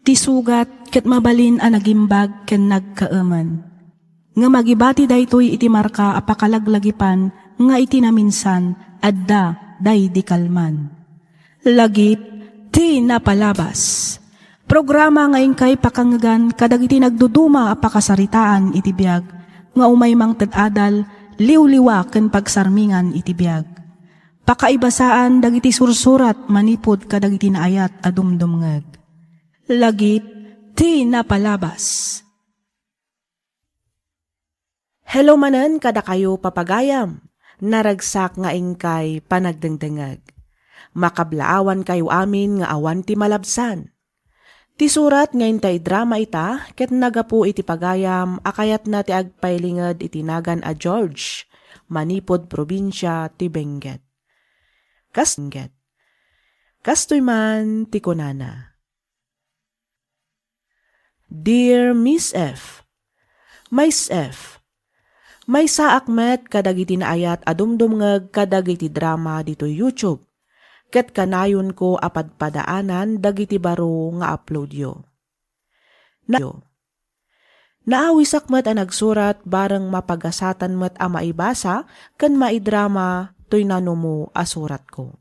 Ti sugat ket mabalin a nagimbag ken nagkaaman. Nga magibati daytoy iti marka a pakalaglagipan nga iti naminsan adda day di kalman. Lagip ti napalabas. Programa ngayon kay pakangagan kadag iti nagduduma a pakasaritaan iti biag nga umay mang tadadal liwliwa ken pagsarmingan iti biag. Pakaibasaan dagiti sursurat manipod kadag iti naayat a dumdumngeg. Lagip ti napalabas. Hello manen kada kayo papagayam. Naragsak nga ingkay panagdengdengeg. Makablaawan kayo amin nga awan ti malabsan. Ti surat ngayon tay drama ita, ket nagapu iti pagayam, akayat na ti agpailingad iti nagan a George, manipod probinsya ti Benguet. Kastoy man ti kunana. Dear Miss F. Miss F. May saakmet kadagiti naayat adumdumngeg kadagiti drama dito YouTube. Ket kanayon ko apadpadaanan dagiti baro nga upload yo. Naawisak met a nagsurat bareng mapagasatan met a maibasa ken maidrama toy nanumo a surat ko.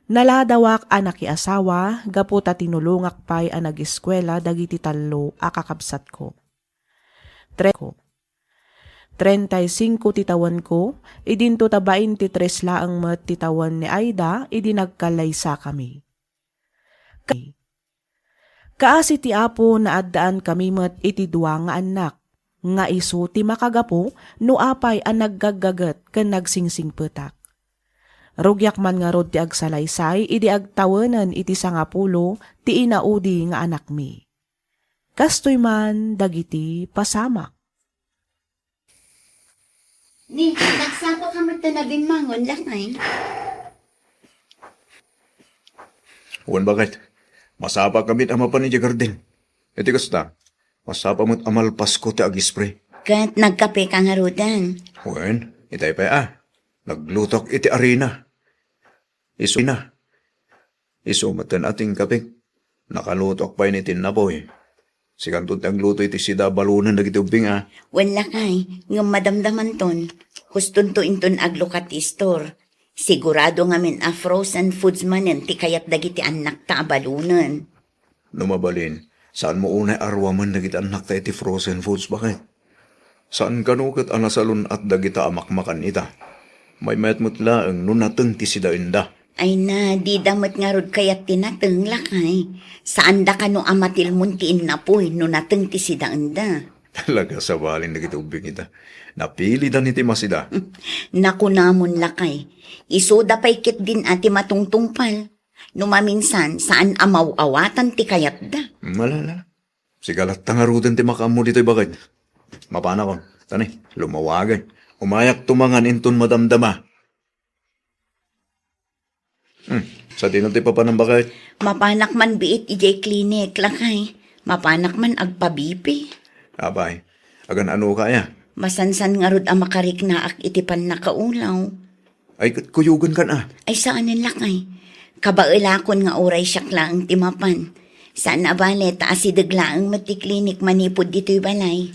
Naladawak a nakiasawa gaputa tinulungak pay a nag-eskwela dagiti tallo a kakabsat ko. 35 titawan ko, idinto ta 23 laang met titawan ni Aida, idi nagkalaysa kami. Kaasi ti apo na addaan kami met iti dua nga anak, nga isu ti makagapo no apay ang naggagagat ken nagsingsing petak. Rugyak man nga rod ti agsalaysay, idi agtawenan iti 10 ti inaudi nga anak mi. Kastoy man dagiti pasamak. Ni, nagsako ka magtanabing mangon lakay. Uwan bakit? Masapa kami ama pa ni Jagarden. Iti kasta, masapa mo't amalpas ko ti agispre. Kat nagkape ka nga rudan. Uwan, itay pa naglutok iti arena. Iso matan ating kape. Nakalutok pa ini tinapoy. Sikantod ang luto iti sida balunan na gitubing Wala kay, nga madamdaman ton. Huston to inton aglukat store. Sigurado nga min a frozen foods manen ti kayat dagiti anak ta balunan. Lumabalin, saan mo unay arwaman dagiti anak ta iti frozen foods bakit? Saan kanukat anasalon at dagita amakmakan ita? May metmutla ang nunateng ti sida inda. Ay na, di damot nga rod kayat tinateng lakay. Saan da ka no amatil muntiin na po'y no nateng ti sidaan da. Talaga sa balin na kitubing ita. Napili da ni ti masida. Naku namon lakay. Isoda pa'y kit din ati matungtungpal. No maminsan, saan amaw-awatan ti kayat da. Malala. Sigalat tangarudan ti makamu dito'y bakit. Mapana ko. Tani, lumawagan. Umayak tumangan inton madamdama. Sa tinong ti papanang bakit? Mapanak man biit ijay klinik lakay. Mapanak man agpabipi. Abay, agan ano kaya? Masansan nga rod ang makarik na ak itipan na kaulaw. Ay, kuyugan ka na. Ay saan ang lakay? Kabailakon nga oray siyak laang timapan. Saan na bale taasidag laang matiklinik manipod dito'y balay?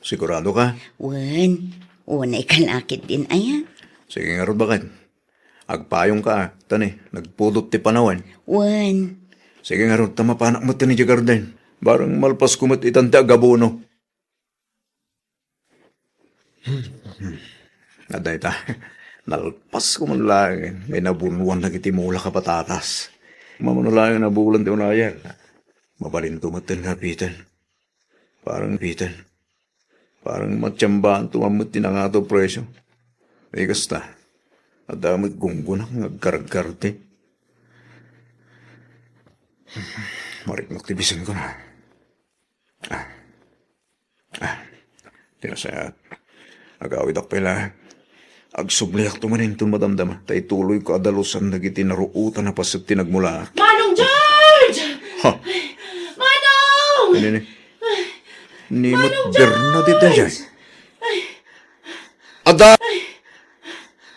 Sigurado ka? Wan, unay kalakit din aya. Sige nga rin bakit? Agpayong ka Tani, nagpulot ti panawan. Wan. Sige nga rin, tamapanak mo ti ni Jagarden. Barang malpas kumot itante agabono. Aday ta, nalpas ko man lang. May nabunuan na kitimula ka patatas. Mamanulayan na bulan ti unayan. Mabalin tumatin nga pitan. Parang matsyambaan tumamot ti na nga to presyo. Ay kasta. At damit gunggunang nagkaragkarte. Marik magtibisan ko na. Tinasayat. Agawid ak pala. Agsubliak tumanin itong madamdama. Tay tuloy ko adalusan nagiti naruutan na pasat tinagmula. Manong George! Ha? Manong! Ni Mat Bernadette dyan.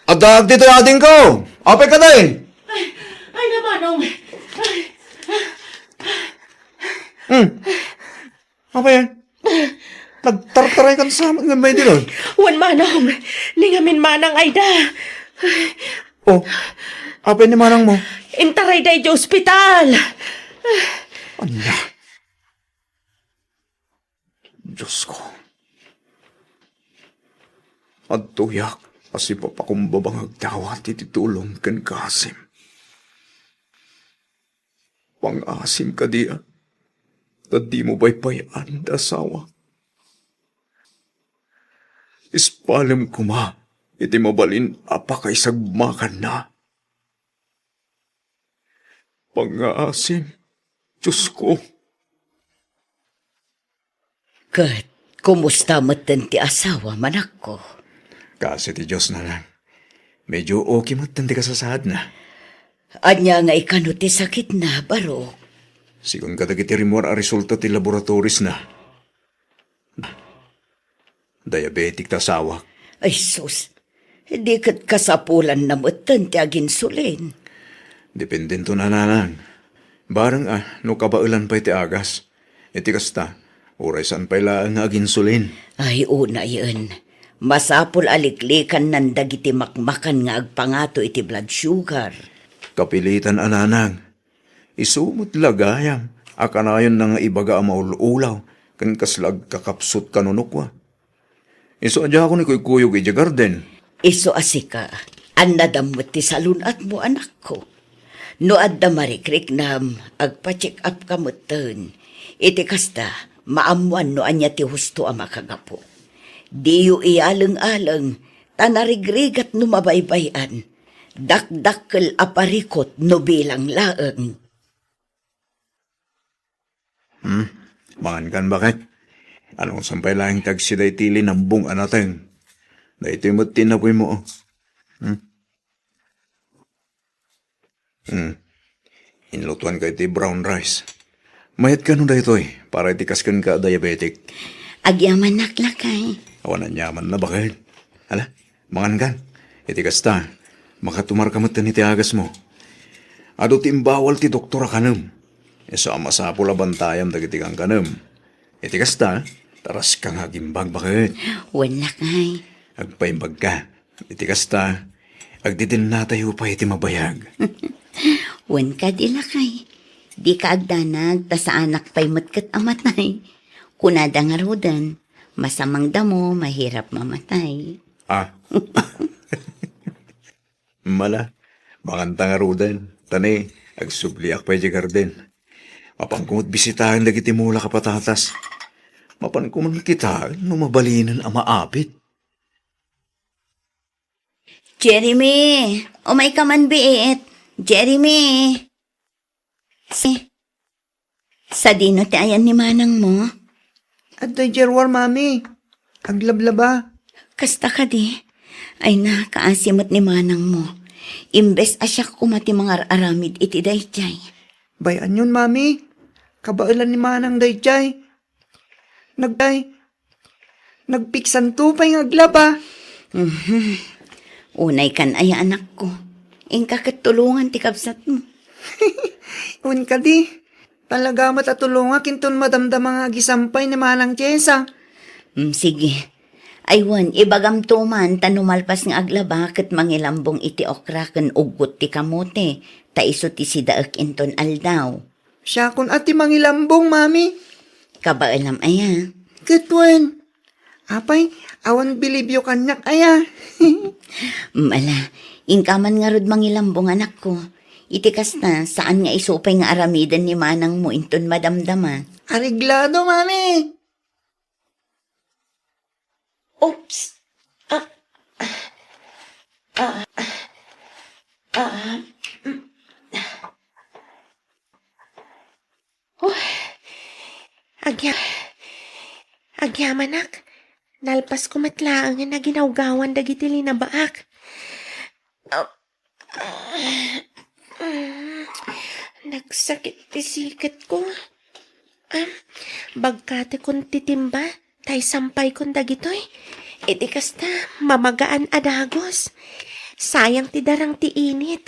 Adag dito ading ko! Ape ka din! Ay na Manong! Apa yan? Nagtartaray kan sa mga may dilon. Wan manong, lingamin manang ayda. Oh, apa ni manang mo? Intaray day di ospital. Anya. Diyos ko. At tuyak, kasi papakumbabang agdawat ititulong kan kasim. Pang-asim ka diya. Tadi mo ba'y payan da asawa? Ispalam ko ma, iti mabalin apa kay sagmakan na. Pang-asim, Diyos ko. Kat, kumusta matan ti asawa, manak ko? Kasi ti Diyos na lang. Medyo okay mo tanti kasasad na. Anya nga ikano ti sakit na, baro. Sigun kadagiti rimor a resulta ti laboratoris na. Diabetic ta sawak. Ay sus, di kat kasapulan na matan ti aginsulin. Dependento na lang. Barang no kabailan pa iti agas. Iti kasta, oray saan pa ilaan nga aginsulin. Ay una yun. Masapul aliklikan ng dagiti makmakan nga agpangato iti blood sugar. Kapilitan ananang. Isumot lagayam. Akanayon na nga ibaga ang maululaw. Kan kaslag kakapsut kanunukwa. Iso adya ako ni kuykuyog iti garden. Iso asika, ang nadamot ti salunat mo anak ko. No adda marikrik nam, agpa-check up kamutan. Iti kasta, maamuan no anya ti husto ang makagapo. Diyo iyalang-alang, tanarigrigat no mabaybayan. Dakdakkel aparikot no bilang laeng. Mangan kan bakit? Anong sampay lang tagsiday tili ng bung anateng? Na ito'y mo tinapoy mo. Inlutuan ka iti brown rice. Mayat ka nun da ito'y, para itikaskan ka diabetic. Agyaman naklakay. Awan na nyaman na bakit? Hala, mangan kan. Itikas ta, makatumar ka matan iti agas mo. Ado timbawal ti doktora kanam. Isa masapula bantayam dagiti kang kanam. Itikas ta, taras kang hagimbag bakit? Wala kay. Agpaimbag ka. Itikas ta, agdidin natayo pa iti mabayag. Wan ka dila kay. Di ka agdanag, ta sa anak pa'y matkat amatay. Kunada nga rodan, masamang damo, mahirap mamatay. Mala, makanta nga rudan. Tani, agsubliak pa iti garden. Mapangkumot bisitahan dagiti mula kapatatas. Mapankuman kita, no mabalinan ang maapit. Jeremy! Umay ka man biit! Jeremy! Sa dino ti ayan ni manang mo? Adoy Jerwar, mami. Aglablaba. Kasta ka di. Ay na, kaasimot ni manang mo. Imbes asya kumati mga aramid iti dayjay. Bayan yun, mami. Kabailan ni manang dayjay. Nagpiksan tupay ng aglaba. Unay kan ay anak ko. Ingka katulungan ti kapsat mo. Un ka di. Talaga matatulunga kinton madamdam mga gisampay ni manang Jessa. Sige. Aywan, ibagam tuman, tanumalpas nga aglaba ket mangilambong iti okra ken ugot ti kamote. Taiso ti sidaek inton aldaw. Siya kun ati mangilambong, mami. Kabailam aya. Kitwen. Apay, awan bilibyo kanyak aya. Mala, ingkaman nga rod mangilambong anak ko. Iti kasta, saan nga isupay nga aramidan ni manang mo inton madamdama. Ariglado, mami. Oops. Agyamanak. Nalpas ko matlaang nga naginawgawan dagiti linabaak. Nagsakit ti sikat ko. Bagkate kon titimba, tay sampay kon dagitoy. Iti kasta, mamagaan adagos. Sayang ti darang ti init.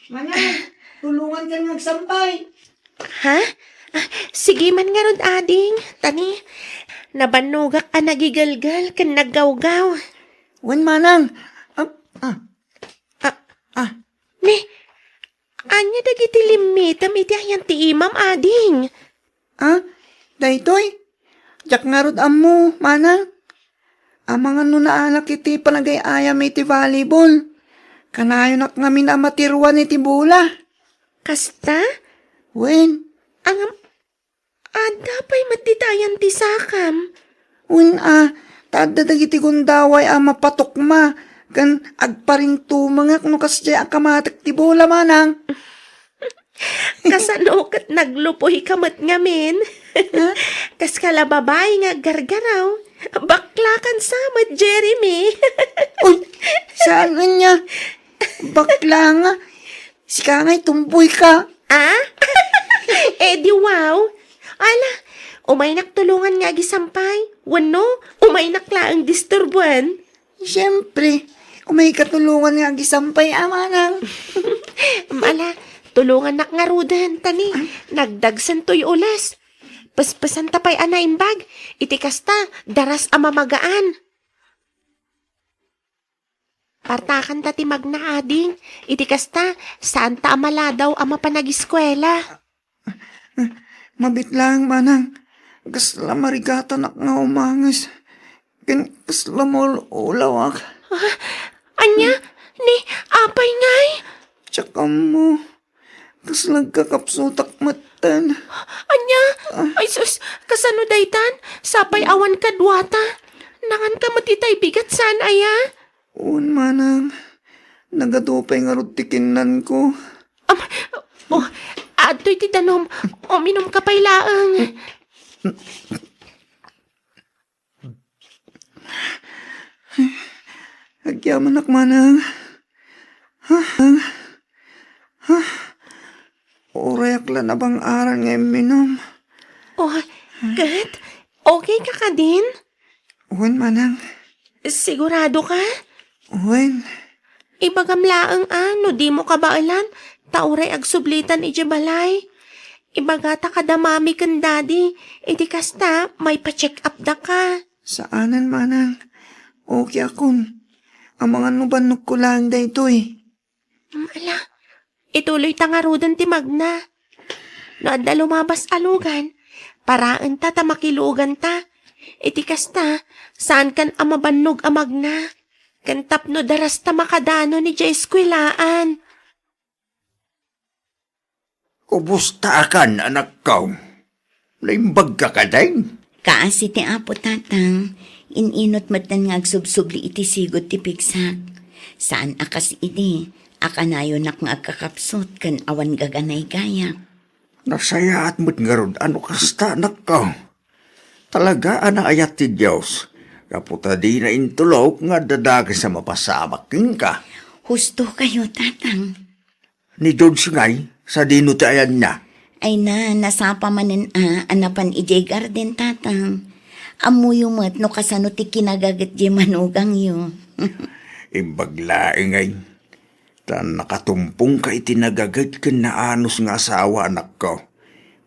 Mana, tulungan tulungan ka ng sampay. Ha? Sige man nga ron, ading. Tani, nabanugak a nagigalgal kan naggawgaw. Wan manang. Ni, anya dagiti limitam iti ayan ti imam, ading. Daytoy. Jak nga rod amo, manang. Amang ano na anak iti panagayayam iti volleyball. Kanayon ak ngamin amatirwan iti bula. Kasta? Wen, Ang adapay matitayan ti sakam. tada dagiti gundaway mapatukma. Kan agparing tumangak no kasya akamatak ti bula manang. Kasano kat naglupoy kamat ngamin. Kas kala babae nga gargaraw. Baklakan samad, Jeremy. Uy, saan nga niya? Bakla nga. Si Kangay, tumboy ka. Di wow. Ala, umay naktulungan nga gisampay. Wano, umay nakla ang disturbuan. Siyempre, umay katulungan nga gisampay amanang. Ala, tulungan nak nga rudan, tani. Nagdagsan to'y ulas. Paspasan tapay anaimbag. Iti kasta, daras amamagaan. Partakan ta ti magna ading. Iti kasta, saan ta amala daw ama panag-eskwela. Mabit lang, manang. Kasla marigatan ak nga umangas. Kasla mo ulawak. Anya, ni apay ngay. Tsaka mo. Kasla kakapsutak matan. Anya, ay sus, kasano daytan? Sapay awan kadwata. Nangan ka matitay bigat saan aya? Un, manang. Nagadupay nga rutikinan ko. Adto'y ti danom, uminom ka pa'y laang. Agyaman ak manang. Orayak lang na bang aral nga minom. Kat, okay ka ka din? Un, manang. Sigurado ka? Un. Ibagam laang ano, di mo kabailan, tauray agsublitan iti balay. Ibagata kadamami kan daddy, iti kasta, may pa-check up da ka. Saanan, manang? Okay akon. Ang mga nubanok ko lang da ito eh. Ala, ituloy tangarudan ti magna. No adda lumabas alugan, paraan ta makilugan ta. Iti kasta, saan kan amabannog amagna? Kantap no daras ta makadano ni Jay Eskwilaan. Kumusta akan, anak ko? Naimbag ka ka din? Kaasi ti apo tatang, ininot matan nga agsubsubli iti sigod ti pigsak. Saan akas iti, akanayo nak nga agkakapsot kan awan gaganay gaya. Nasaya at mo't nga ron, ano kasta, anak ko? Talaga, ayat ti Diyos. Kaputa di na intulok nga dadag sa mapasamak ka. Husto kayo tatang. Ni George ngay, sa dino ti ayan niya. Ay nasapa manen anapan ijay garden tatang. Amuyo mat no kasano ti kinagagat di manugang yo. Imbaglaing ngay. Tan nakatumpong ka iti nagagad ka na anos nga asawa, anak ko.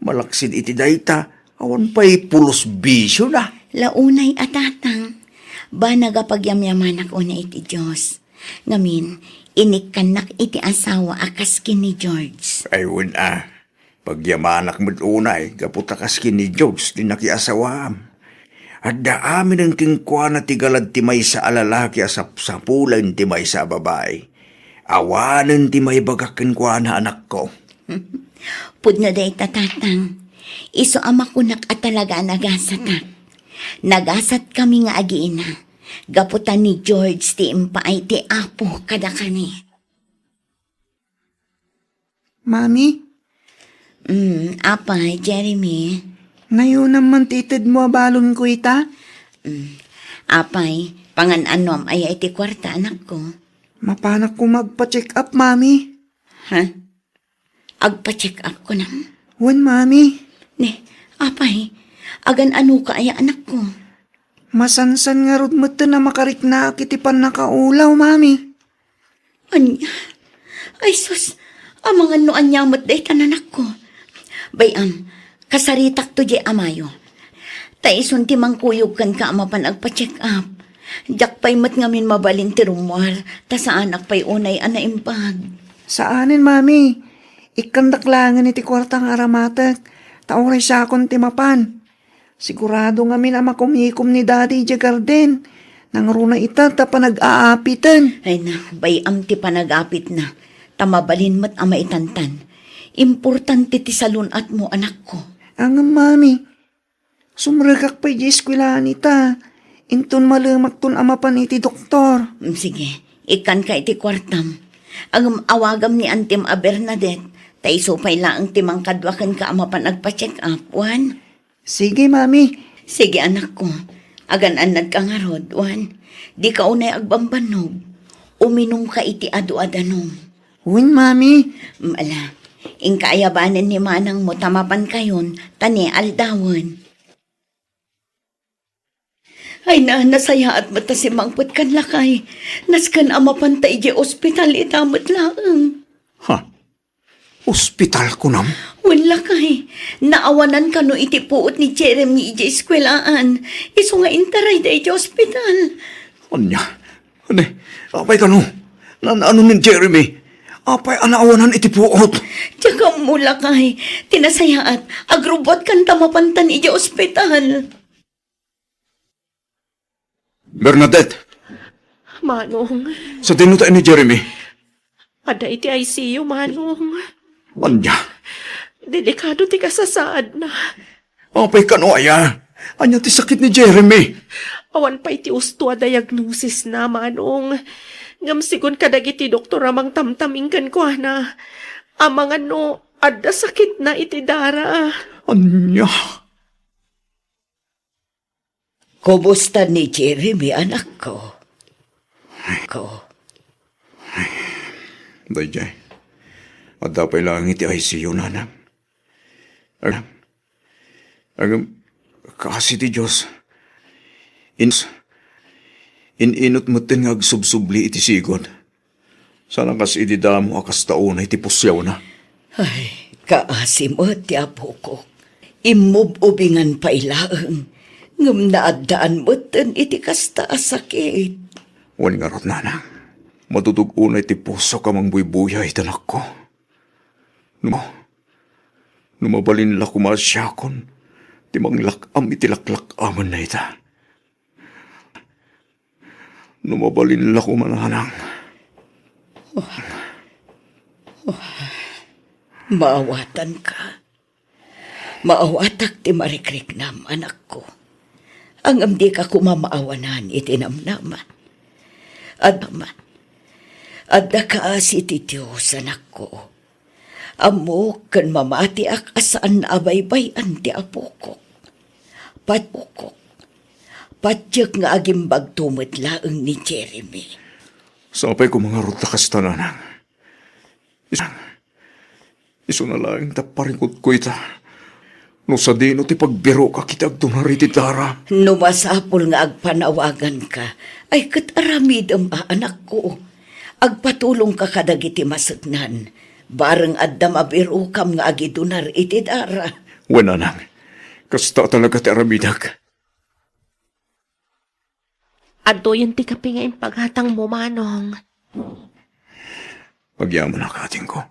Malaksid iti dayta, awan pa'y pulos bisyo na. Launay atatang. Ba nagapagyamyaman ako na iti Diyos. Ngamin, inikkanak iti asawa akas ni George. Ayun pagyamanak mo't unay, kaputakas ni George, di nakiasawam. At daamin ang kingkwa na tigalad ti may sa alalaki asap-sapulan ti may sa babae. Awanan ti may bagakin kwa na anak ko. Pudno day tatatang. Iso ama kunak at talaga nagasatak. Nagasat kami nga agiina. Gaputan ni George ti impaay ti apo kada kani. Mami, Apay, Jeremy. ngayon naman titid mo abalon ko ita. Apay, pangan-anom ay iti kwarta anak ko. Mapanak ko magpa-check up, mami. Ha? Agpa-check up ko na. Wan, mami. Ne, apay, agan ano ka ay anak ko. Masansan nga rod mo na makarik na kitipan nakaulaw, mami. Anya? Ay sus, Ang mga noan nyamot day tananak ko. Bayam, kasaritak to di amayo. Taison ti mangkuyog kan ka amapan agpa-check up. Jak pa'y mat ngamin mabalin ti rumwar, ta sa anak pa'y unay anaimpag. Saanin, mami? Ikandaklangan iti kwartang aramatag. Tauray sa akong timapan. Sigurado nga min ama kumikom ni Daddy Jagarden. Nangruna ita ta panag-aapitan. Ay na, bayam ti panagapit na. Tamabalin mat ama itantan. Importante ti salunat mo, anak ko. Ang mami, sumragak pa'y di eskwelahan ita. Intun malamak tun ama pan iti doktor. Sige, ikan ka iti kwartam. Ang awagam ni Antim a Bernadette, taiso pa'y laang timang kadwakan ka ama pan agpa-check up, Juan. Sige, mami. Sige, anak ko. Agan-anad ka nga rod, Juan. Di ka unay agbambanog. Uminom ka iti adu-adanom. Uwin, mami. Mala, ingkaayabanan ni manang mo tamapan kayon, tani aldawan. Ay na, nasaya at mata si mangput kan lakay. Naskan ama pantay di ospital itamot laang. Ha? Ospital ko nam? Wala kay. Naawanan ka no iti puot ni Jeremy iti eskwelaan. Iso nga intaray da iti ospital. Anya? Ano? Apay ka no? Ano ni Jeremy? Apay anaawanan iti puot. Tsaka mula kay. Tinasayaat. Agrobot kan tamapantan iti ospital. Bernadette, Manong, sa tinutain ni Jeremy. ada iti ICU, Manong. Anya? Delikado ti kasasaad na. Apay ka no aya? Anya ti sakit ni Jeremy? Awan pa iti usto a diagnosis na, Manong. Ngamsigon kadagiti doktor amang tamtaming kan ko na. Amang ano, ada sakit na iti dara. Anya? Kumusta ni Jeremy, anak ko? Dayjay. At dapat lang iti ICU na na. Kasi ti Diyos. Inot mo tin nga agsubsubli iti sigod. Sana kas ididamo akas taon iti pusyaw na. Ay, kaasi mo ti apo ko. Imububingan pa ilaang. Ngam naadaan mo ten iti kasta asakit. Wan nga rot nana. Matutug unay ti puso ka mang buybuya itanak ko. Numabalin la kumasyakon. Ti manglakam iti laklak aman na ita. Numabalin la kumananang. Maawatan ka. Maawatak ti marikriknam, anak ko. Ang amdi ka kumamaawanan itinamnaman. Adda ka si ti Diyos, anak ko. Amo kan mamati ak asaan abaybay-an ti apokok. Patpokok. Patyak nga agimbag tumot laeng ni Jeremy. Sapay ko mga rutakas tananang. Iso na lang taparikot ko ita. No sa dino ti pagbiro ka kitag tunariti dara. Numasapol nga agpanawagan ka, ay kataramid ang anak ko. Agpatulong ka kadagiti masaknan. Bareng adda mabiro kam nga agidunar iti dara. Wananang, kasta talaga ti aramidag. Adto yung ti kapingain paghatang mo, Manong. Pagyaman ang kating ko.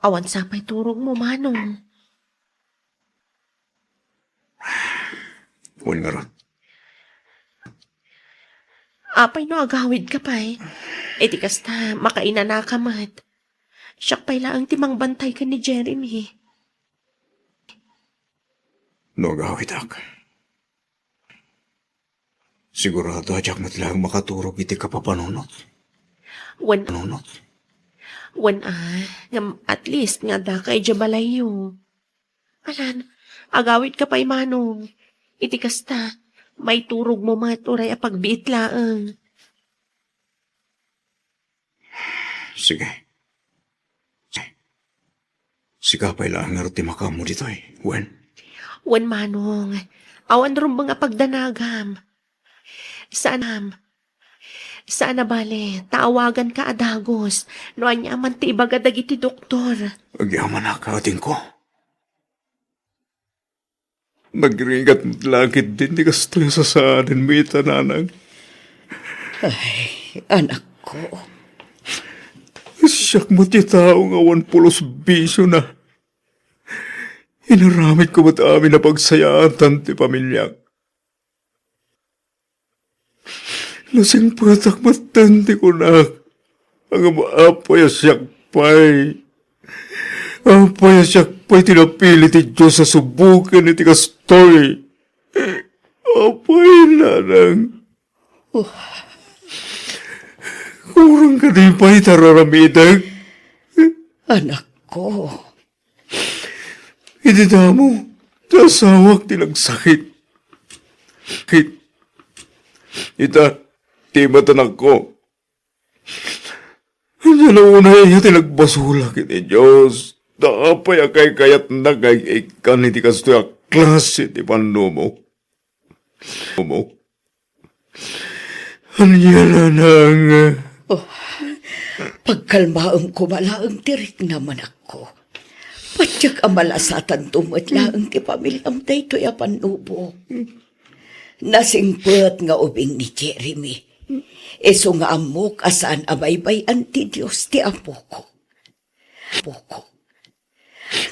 Awan sapay turog mo, Manong. Wan nga ron. Apay no agawid ka pa'y. E di kasta makainana ka mat. Siyak pa'y laang timang bantay ka ni Jeremy. No gawit ak. Sigurado ajak mo't lang makaturog iti kapapanunot. Wan Panunot. ngam at least nga da kay jabalayo. Alan, agawid ka pa'y Manong. Iti kasta, may turog mo mat uray a pagbiit laang. Sige. Sikapay lang nga rin ti makamu dito eh. Wan Manong, awan rin mga pagdanagam. Saan Sana bale, taawagan ka adagos. No anya man ti ibagadag iti doktor. Agyaman na kating ko. Nagringat langit din di kastoy sa saanin mo itananang. Ay, anak ko. Siyak mo ti tao nga 1 bisyo na. Inaramid ko ba't amin na pagsayaan ti pamilya. Lasing patak matanti ko na. Ang apay siyak pay. Apay siyak pay tinapili ti Diyos sa subukan iti kastoy. Apay nanang. Kurang ka di pa'y tararamidag. Anak ko. Hindi mo, tasawag tinagsakit. Sakit. Ita, ti matanak ko. Hindi na una iya tinagbasulak iti Diyos. Daapay akay kayat nagay ikan iti kastoy a klase ti panumo. Anya na nang... Pagkalmaang kumalaang tirik naman ako. Patyak amalasatan tumatlaang ti pamilyam daytoy a panubo. Nasingpet nga ubing ni Jeremy. Eso nga amok asaan abaybayan ti Diyos ti apo ko.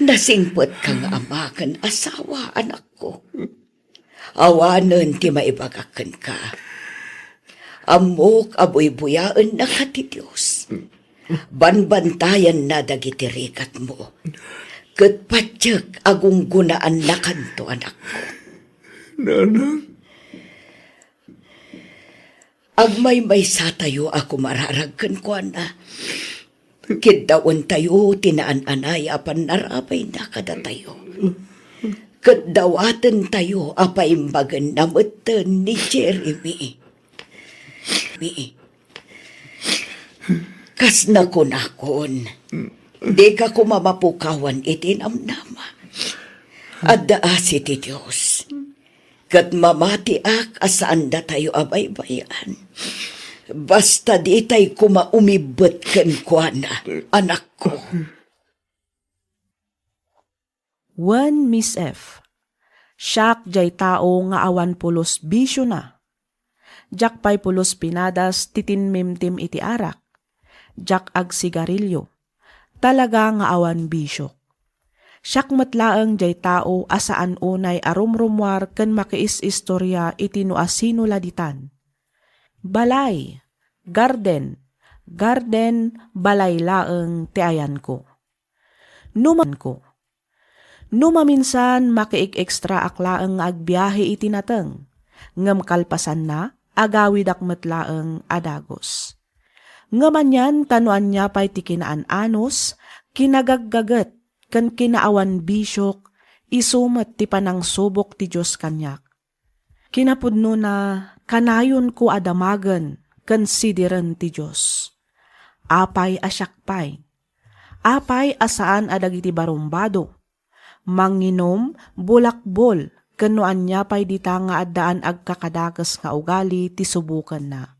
Nasingpet ka nga amakan asawa anak ko. Awanan ti maibagakan ka. Amok abuy-buyaan na ka ti Diyos. Banbantayan na dagiti rikat mo. Kat patyak agong gunaan na kanto anak ko. Nanang? Agmay-may sa tayo ako mararagkan ko na. Kiddaon tayo tinaan-anay apan narapay na kada tayo. Kadawatan tayo apaimbagan namatan ni Jeremy. Kas na kunakon, di ka kumamapukawan itinamnama. Addaas iti Diyos. Kat mamatiak asaan da tayo abaybayan. Basta di tayo kumaumibot ken kuana, anak ko. 1 Miss F. Siyak jay tao nga awan pulos bisyo na. Jak pay pulos pinadas titinmimtim iti arak. Jak ag sigarilyo. Talaga nga awan bisyo. Siyak matlaang jay tao asaan unay arumrumwar ken makiis istorya iti no asino laditan. Balay, garden, balay laeng ti ayan ko. Numan ko. Numaminsan makiig ekstra aklaeng agbiyahe iti nateng. Ngem kalpasan na, agawid akmetlaeng adagos. Ngamanyan tanuan niya pa'y ti kinaan-anos, kinagaggaget, ken kinaawan bisyok, isumet ti panang subok ti Diyos kanyak. Kinapudno na kanayon ko adamagen, ken sidiren ti Diyos. Apay asyakpay. Apay asaan adagiti barumbado. Manginom, bulakbol, kanuan niya pa'y dita nga addaan agkakadagas nga ugali ti subukan na.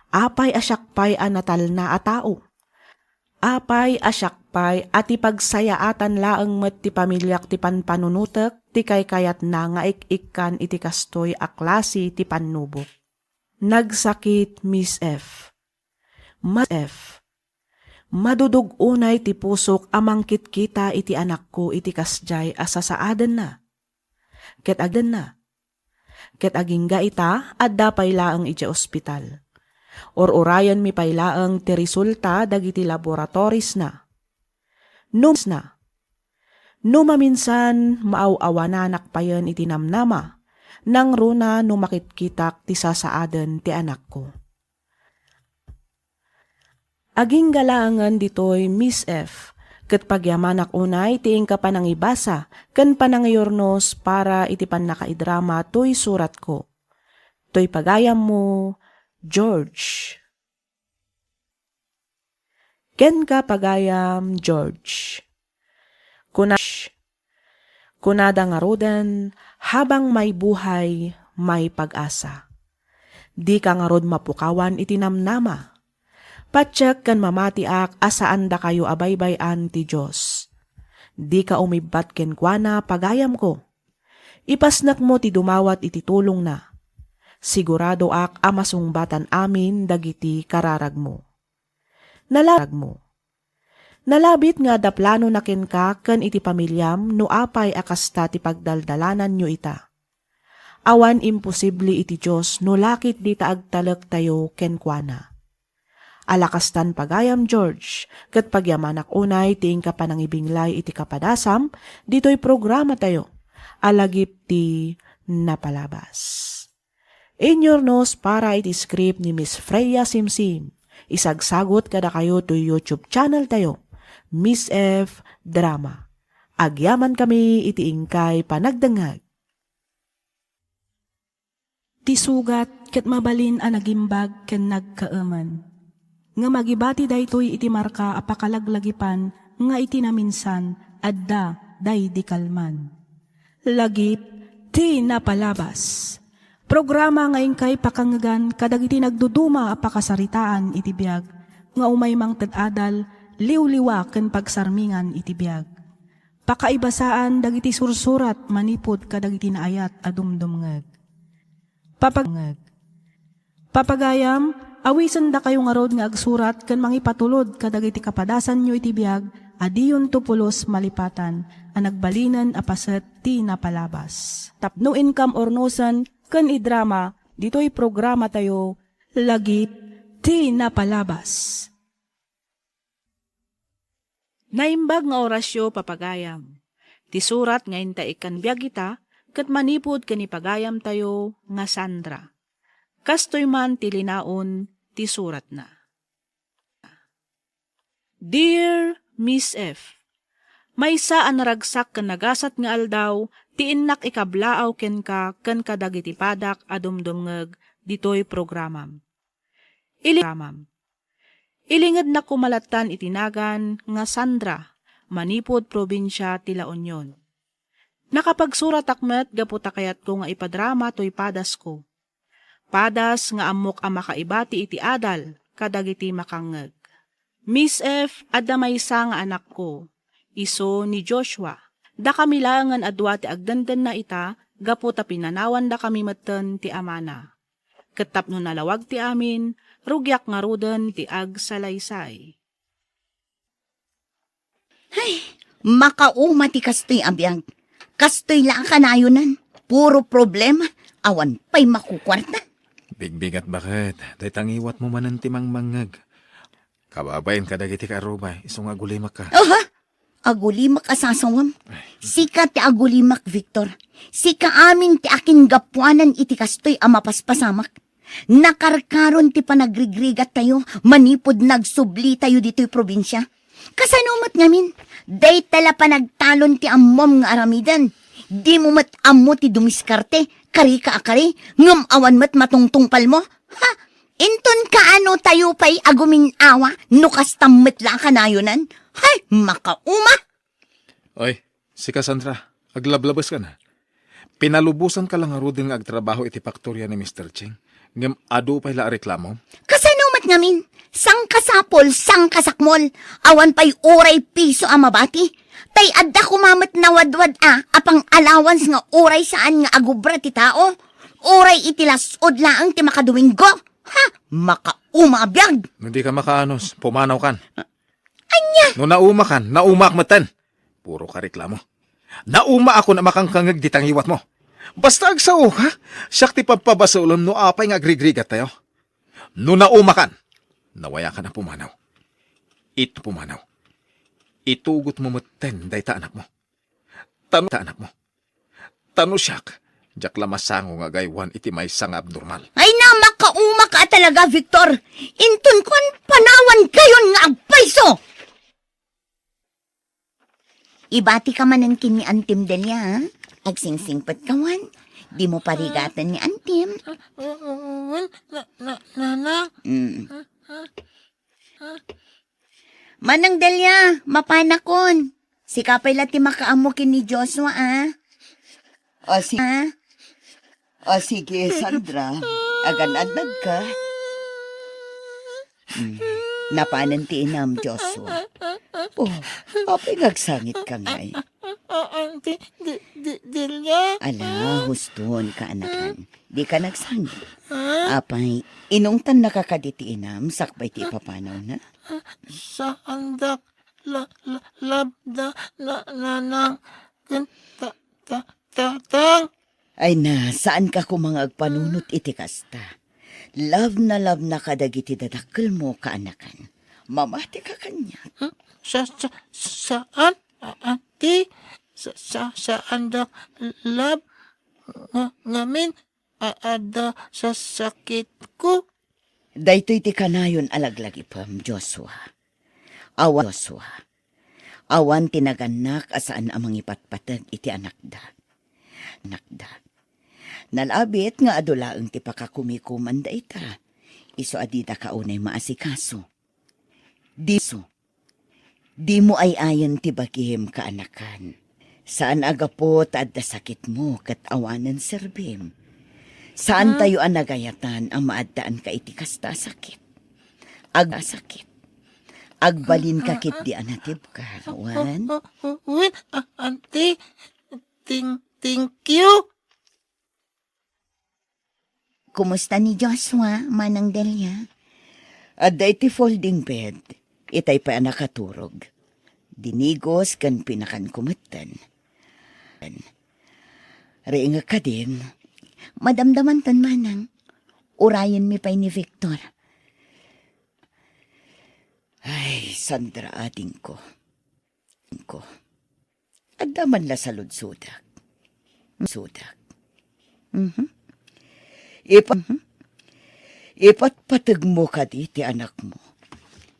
Apay asyakpay anatal na a tao. Apay asyakpay at ipagsayaatan laeng met ti pamilyak ti panpanunutek ti kaykayat na nga ik-ikkan iti kastoy a klase ti pannubok. Nagsakit Miss F. Mas F. Madudog unay ti pusok amangkit kita iti anak ko iti kasjay asasaaden na. Ket agden na. Ket agingga ita adda paylaeng iti ospital. Or-orayan mi paylaeng ti resulta dagiti laboratories na. Nums na. Numaminsan maaw-awananak payen iti namnama. Nang runa numakitkitak ti sasaaden ti anak ko. Aging galangan ditoy Miss F. Ket pagyamanak unay tiing ka panangibasa ken panangayornos para iti pannakaidrama toy surat ko. Toy pagayam mo, George. Ken ka pagayam, George. Kunada nga roden, habang may buhay, may pag-asa. Di ka nga rod mapukawan iti namnama. Patsyak kan mamatiak asaan da kayo abaybayan ti Diyos. Di ka umibat ken kuana pagayam ko. Ipasnak mo ti dumawat iti tulong na. Sigurado ak amasungbatan amin dagiti kararag mo. Nalarag mo. Nalabit nga da plano na ken ka ken iti pamilyam no apay akasta ti pagdaldalanan nyo ita. Awan imposible iti Diyos no lakit di ta agtalek tayo ken kuana. Alakastan pagayam George, ket pagyamanak unay tiing ka panangibinglay iti kapadasam, dito'y programa tayo, alagip ti napalabas. Inyornos para iti script ni Miss Freya Simsim, isagsagot kada kayo to YouTube channel tayo, Miss F. Drama. Agyaman kami iti ingkay panagdangag. Ti sugat ket mabalin a nagimbag ken nagkaaman. Nga magibati daytoy iti marka apakalaglagipan nga iti naminsan adda day di kalman. Lagip ti napalabas. Programa nga ingkay pakangagan kadag iti nagduduma apakasaritaan iti biag nga umay mang tadadal liwliwa ken pagsarmingan iti biag. Pakaibasaan dagiti sursurat manipod kadag iti naayat adumdumngeg. Papagayam, awisan da kayo nga rod nga agsurat ken mangipatulod kadag iti kapadasan nyo iti biag, adiyon tupulos malipatan, ang nagbalinan apaset ti napalabas. Tapno income or nosan, ken idrama, dito'y programa tayo, lagip ti napalabas. Naimbag nga orasyo papagayam. Ti surat nga inta ikan biag ita, ket manipod ken ipagayam tayo nga Sandra. Kastoy man tilinaon ti surat na. Dear Miss F, maysa an naragsak ken nagasat nga aldaw, ti innak ikablaaw ken ka ken kadagiti padak adumdumngeg ditoy programam. Ilinged na kumalatan itinagan nga Sandra, manipod probinsya ti La Union. Nakapagsurat akmet gaputa kayat ko nga ipadrama toy padas ko. Padas nga amok ang makaibati iti adal, kadagiti makangeg. Miss F, adda maysa nga anak ko, iso ni Joshua. Da kami langan adwa ti agdandan na ita, gaputa pinanawan da kami maten ti amana. Ketap no nalawag ti amin, rugyak nga ruden ti agsalaysay. Makauma ti kastoy abiyang. Kastoy lang kanayonan. Puro problema. Awan pa'y makukwarta. Bigbigat bakit? Day tangiwat mo manan timang mangag. Kababayin ka dagiti ka arubay. Isong agulimak ka. Aha! Agulimak asasawam. Sika ti agulimak, Victor. Sika amin ti akin gapuanan iti kastoy amapaspasamak. Nakarkaron ti panagrigrigat tayo, manipod nagsubli tayo dito'y probinsya. Kasanumat ngamin, day tala pa nagtalon ti ammom nga aramidan. Di mo mat ammo ti dumiskarte, kari ka akari, ngam awan mat matungtungpal mo. Ha? Inton kaano tayo pa'y agumin awa, nukas tammet la kanayonan. Hay, makauma! Oy, si Cassandra, aglablabas ka na. Pinalubusan ka lang arudin nga agtrabaho iti faktorya ni Mr. Cheng. Ngam adu pa'y la reklamo. Kasanumat ngamin, sang kasapol, sang kasakmol, awan pa'y uray piso amabati. Tay adda kumamat na wadwad apang allowance nga uray saan nga agubra ti tao. Uray itilasod laang ti makaduwinggo. Ha, makaumabiyag. Hindi ka makaanos, pumanaw kan. Anya! No nauma kan, nauma akmatan. Puro ka reklamo. Nauma ako na makangkangag di tangiwat mo. Basta agsaw ka, siyak ti pagpabasulon no apay nga agrigrigat tayo. No nauma kan, nawaya ka na pumanaw. Ito pumanaw. Itugot mo maten day ta anak mo. Tano ta anak mo. Tano siyak, jak lamasango nga gaywan iti may sang abnormal. Ay na, makauma ka talaga, Victor. Intun kon panawan kayon nga agpayso. Ibati ka manan kini Antim Delia, ha? Agsingsingpat kawan. Di mo parigatan ni Antim. Manang Delia, mapanakon. Si kapay lati makaamo kini Joshua, ah. O sige, Sandra. Agan-anad ka. Napanan ti inam, Joshua. Oh, apay ngagsangit ka nga eh. Dilya? Ala, huston ka anakan. Di ka nagsangit. Apay, inungtan nakakaditi inam, sakbay ti papanaw na. Sa andak labda nang tatang. Ay na, saan ka kumangag panunot iti kasta? Love na kadagiti dadakkel mo kaanakan. Mamati ka kanya. Saan? Ati? Sa andak lab? Ngamin? Ada sa sakit ko? Daytoy ti kanayon alaglagi pam, Joshua. Awan tinaganak asaan amang ipatpatag iti anakda. Nalabit nga adulaang ti pakakumikuman da ita. Iso adida kaunay maasikaso. Di mo ay ayan ti bagim kaanakan. Saan agapot adda sakit mo kat awanan serbim. Saan tayo anagayatan ang maaddaan ka iti kasta sakit? Sakit. Agbalin ka kit di anatib ka. Wan? Wait, auntie. Thank you. Kumusta ni Joshua, Manang Delia? Adda iti folding bed, itay pa nakaturog. Dinigos kan pinakan kumatan. Ringa ka din, madamdaman tan manang, urayan mi pa'y ni Victor. Ay, Sandra ating ko. Adda man la sa ludsudak. Ipatpatag mo ka di ti anak mo.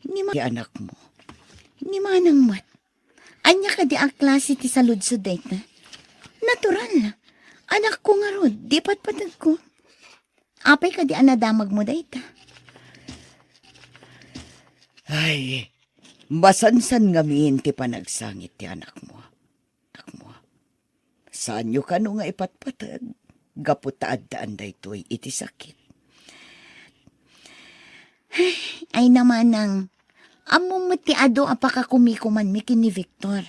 Ni manang mat. Anya ka di ang klase ti saludsud dayt na. Natural. Anak ko nga rod, di patpatag ko. Apay ka di anadamag mo dayt. Ay, masansan ngamin ti panagsangit ti anak mo. Saan nyo ka nga ipatpatag? Gaputaad daan daytoy iti sakit. Ay naman ang among matiado apakakumikuman mi kini Victor.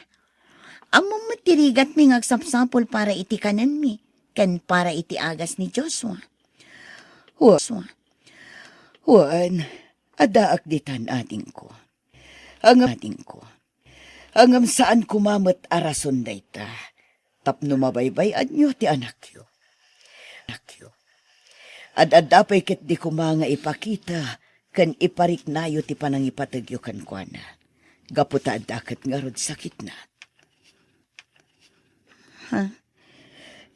Among matirigat mi ngagsapsapol para iti kanan mi, ken para iti agas ni Joshua. Juan, adaak ditan ating ko. Angam saan kumamot arason dayta. Tapno mabaybayan nyo ti anak yo. Ad-adapay ket di kumanga ipakita, kan iparik nayo ti panangipatagyo kan kuana. Gaputa adakat nga rod sakit na.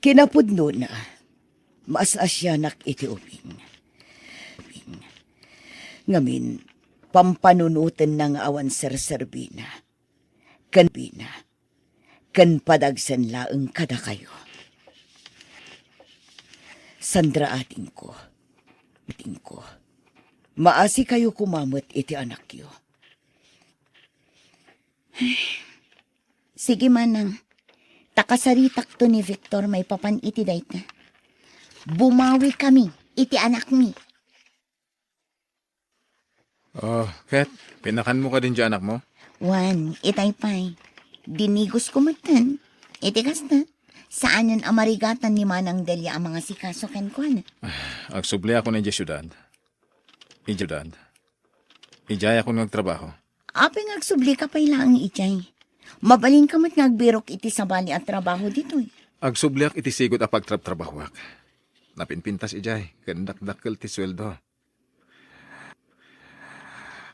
Kinapudno na, maasasyanak iti uping. Ngamin, pampanunutan ng awan serserbina. Kan padagsan laeng kada kayo. Sandra ating ko. Maasi kayo kumamot iti anak yo. Sige manang, takasaritak to ni Victor may papan iti dayt na. Bumawi kami, iti anak mi. Oh, Kat, pinakan mo ka din dyan anak mo? Juan, itay pay. Dinigos kumatan. Iti kasta. Saanan amarigatan ni Manang Delia ang mga sikaso ken kuan. Agsubli ako ng syudad. Ijay ako nagtrabaho. Apeng agsubli ka pay lang ijay. Mabalin ka mat ngagbirok iti sabali at trabaho ditoy. Agsubliak iti sigot a pagtrabahwak. Napinpintas ijay, kandak-dakkel ti sweldo.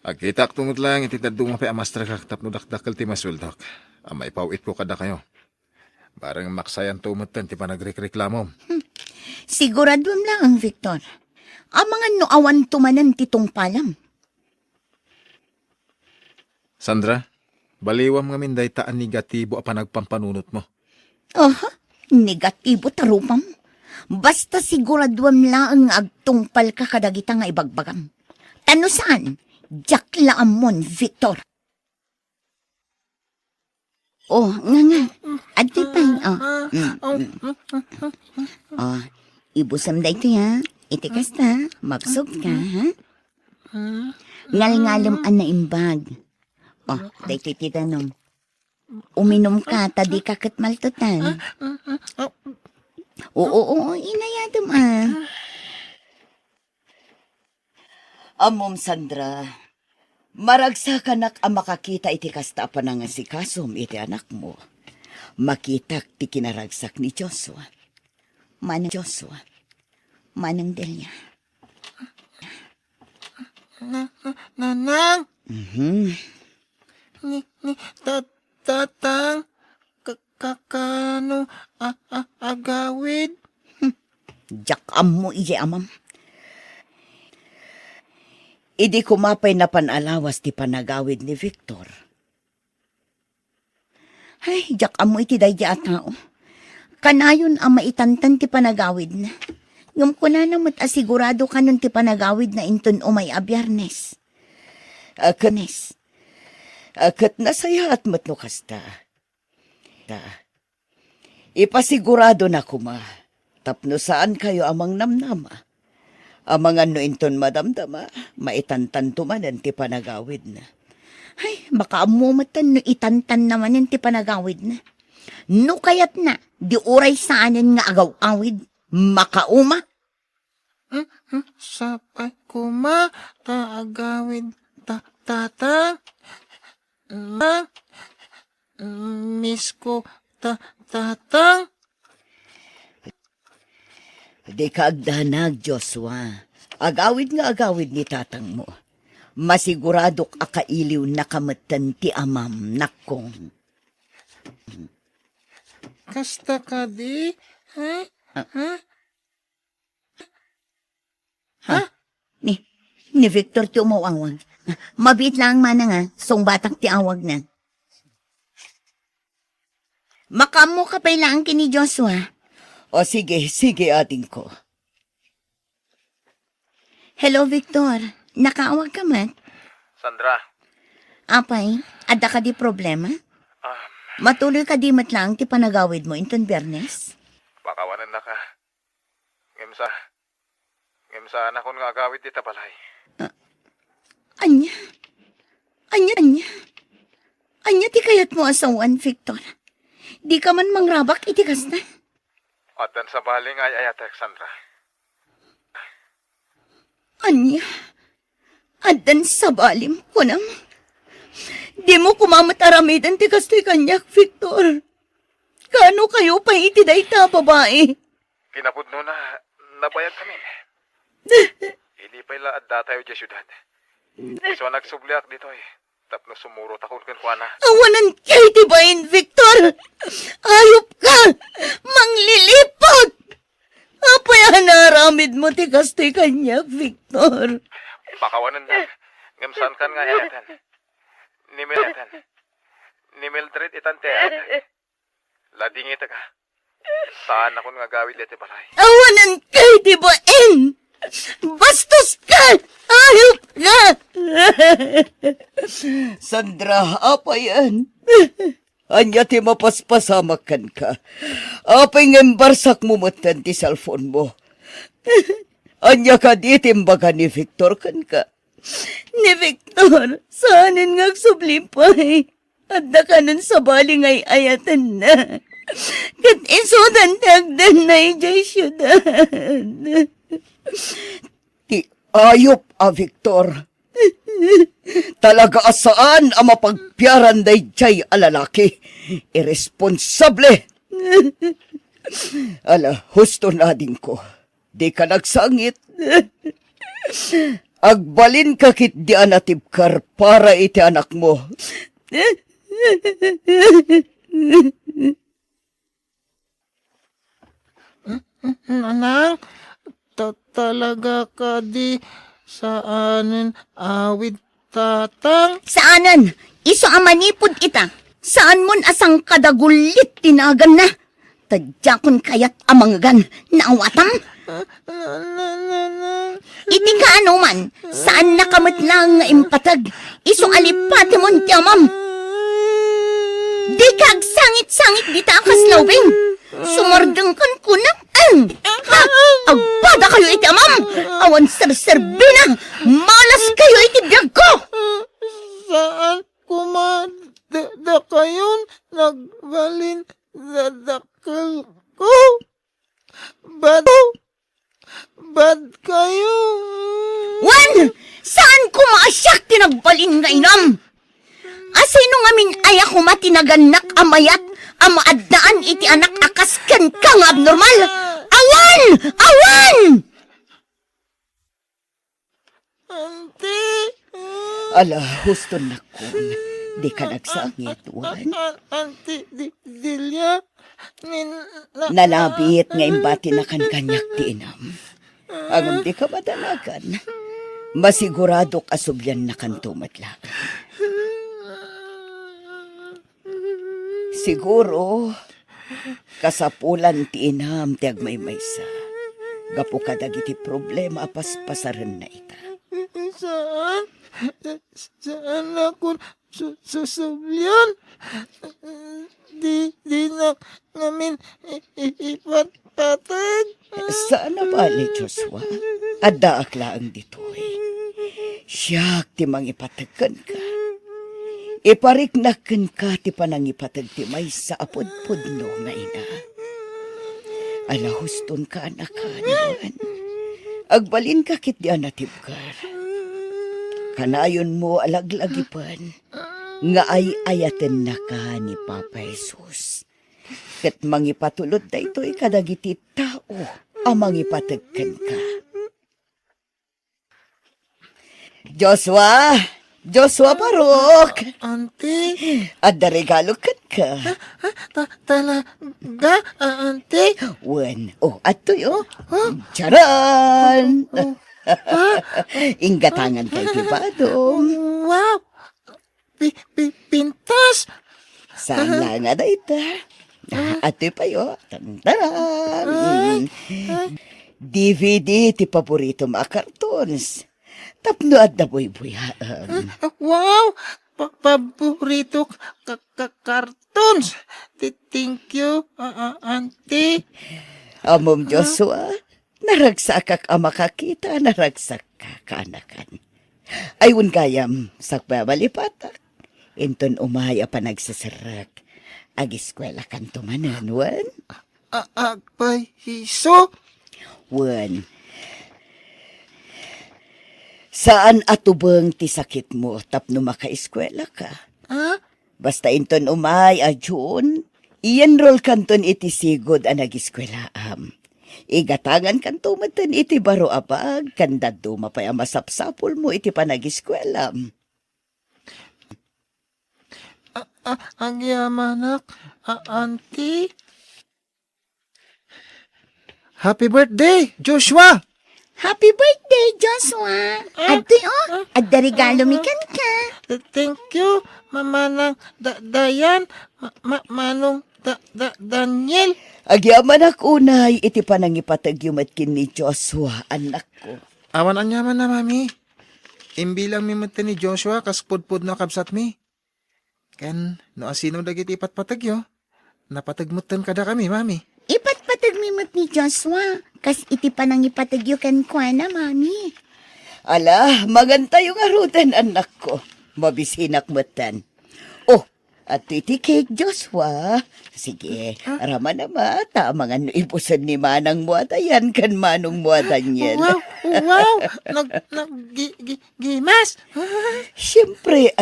Agkitak tungod lang iti daduma pa amastra kak tapno dakdakkel ti masweldok. Amay pauit ko kada kayo. Barang maksayan tumutan ti panagrekreklamo. Siguradwam lang ang Victor. Ang mga noawan tumanan titong palam. Sandra, baliwam nga minday taan negatibo a panagpampanunot mo. Negatibo tarupam. Basta siguradwam lang agtungpal ka kadagita nga ibagbagam. Tano saan? Jack laamon, Victor. Oh, nga. Adi pa. Ibusam da ito ya. Iti kasta, magsog ka, ha? Ngal-ngalom an na imbag. Oh, day titidanom. Uminom ka, tadi ka kat maltutan. Oo, inayadom Amom, Sandra, maragsa ka nak ang makakita iti kasta pa nga si Kasom iti anak mo. Makitak ti kinaragsak ni Joshua. Manang Delia. Nanang, Mhm. tatang, kakano, agawid. Jak mo ije amam. Idi kumapay na panalawas ti panagawid ni Victor. Ay, jak mo iti dayja at tao. Kanayon ang maitantan ti panagawid na. Ngam ko na namat asigurado ka nun ti panagawid na inton o may abyarnes. Akat nasaya at matno kasta. Ipasigurado na kuma. Tapno saan kayo amang namnama. Amang ano inton madamdama, maitantan tumanan ti panagawid na. Ay, makaamumatan no itantan naman yan ti panagawid na. No kayat na, di oray saanin nga agaw-awid, makauma. Sapay kuma, agawid, tatang. Miss ko, tatang. Di ka agdanag, Joshua. Agawid nga agawid ni tatang mo. Masiguradok akailiw na kamatan ti amam nakong. Kasta ka di? Ni Victor ti umawawag. Mabit lang man nga, song batang ti awag na. Makamo ka pa ilang kini Joshua. O sige ating ko. Hello, Victor. Nakaawag ka man? Sandra, Apay, ada ka di problema? Matuloy ka di matlang ti panagawid mo inton Bernes? pakawanan na ka. Ngimsa na kung nga agawid di tabalay. Anya? Anya ti kayat mo asawan, Victor? Di ka man mangrabak iti kasta? Atan sa baling ay ayatek, Sandra. Anya? Adan sa balim ko nang. Di mo kumamat aramidan ti kastoy kanyak, Victor. Kano kayo pa iti dayta, babae? Kinapudno na nabayag kami. Hindi pa ila adda tayo di syudad. So nagsubliak dito tapno sumuro takon ken kuana. Awanan kay tibayin, Victor! Ayop ka! Manglilipot! Apay naramid mo ti kastoy kanyak, Victor. Pakawanan na. Ngamsan kan nga ayatan. Ni Mildred itante. Lading ita ka. Saan ako nga gawid iti balay? Awanan kay tibayin! Bastos ka! Ayop ka! Sandra, apa yan? Anya ti mapaspasamakan ka. Apay ngembarsak mo matan ti cellphone mo. Anya ka di timbaga ni Victor kan ka. Ni Victor, saanin nga sublipay. Adda ka nun sa baling ay ayatan na. Kat isudan tagdan na ijay syudad. Ti ayop Victor. Talaga asaan ang mapagpiaran day jay alalaki. Irresponsable. Husto na din ko. Di ka nagsangit. Agbalin ka kit di anatibkar para iti anak mo. Nanang, talaga ka di saanin awid tatang. Saanan? Iso ang manipod ita. Saan mon asang kadagulit tinagan na? Tadyakon kayat amanggan na awatam? Iti ka ano man, saan nakamit lang nga impatag? Iso alipati mon ti amam. Di kag sangit-sangit dita akas lawing. Sumardengkan ko na. Ha? Agpada kayo iti amam. Awan serserbina. Malas kayo iti biyag ko. Saan kumada kayon nagbalin dadakal ko? Bad kayo. Wan! Saan ko maasyak tinagbalin nga inam? Asino ngamin ay ako matinaganak amayat amaadnaan iti anak akasken kang abnormal. Awan! Awan! Auntie. Ala, husto na ko. Di ka nagsangit, Wan. Auntie Delia. Nalabit nga imbati na kan kanyak ti inam. Agam di ka madalagan. Masigurado kasubyan na kan tumatlagan. Siguro, kasapulan ti inam ti agmaymaysa. Gapu kadagiti problema paspasaran na ita. Saan ako susubyan? Di na namin ipatpatag. Saan na ba ni Joshua? Adda aklaan ditoy. Siyak ti mangipatagkan ka. Ipariknakan ka ti panangipatag ti may sa apod-podno nga ina. Ala huston ka anakanuan. Agbalin ka kit di anatibkar. Kanayon mo alaglagipan. Nga ay ayaten na ka ni Papa Jesus. Ket mangipatulod da ito'y kadagiti tao ang mangipatagkan ka. Joshua! Joshua Barok! Auntie. Adda regalo kan ka. Talaga, auntie? Wen, ato yo. Charan! Inggatangan kay Tibadong. Wow! Pintas! Saan nga na ita? Ate pa yo. Tantaran! DVD ti paborito mga cartoons. Tapno at nabuy-buyaan. Wow! Paborito cartoons. Thank you, auntie. Amom Joshua, naragsak ka makakita, naragsak ka kaanakan. Ayun gayam, sakbabalipatak. Inton umaya pa nagsasarak. Ag-eskwela kan tumanan, Wan? Agpay hiso? Wan, saan atubang ti sakit mo tapno makaeskwela ka? Basta inton umay a June, i-enroll kanton iti sigod a nag-eskwelaam. Igatangan kanto matan iti baro abag, kandado mapay a masapsapol mo iti panag-eskwelaam. Ang yamanak, auntie. Happy birthday, Joshua! Happy birthday, Joshua! Ate, adda regalo mi kan ka. Thank you, Mamanang Dayan, Manong Daniel. Agyaman unay, iti panangipatagyumat kin ni Joshua, anak ko. Awan anyaman na, mami. Imbilang mi mata ni Joshua, kaspudpud na kabsat mi. Ken, no asino dagiti ipatpatagyo, napatagmutan kada kami, mami. Ipatpatag mi mat ni Joshua. Kas iti panang ipatagyo kan kwa na, mami. Ala, maganta yung arutan, anak ko. Mabisinak matan. At iti cake, Joshua. Sige, rama na ma, tamangan no ipusan ni manang muatayan kan manong muatan yan. Wow! Gimas! Siyempre,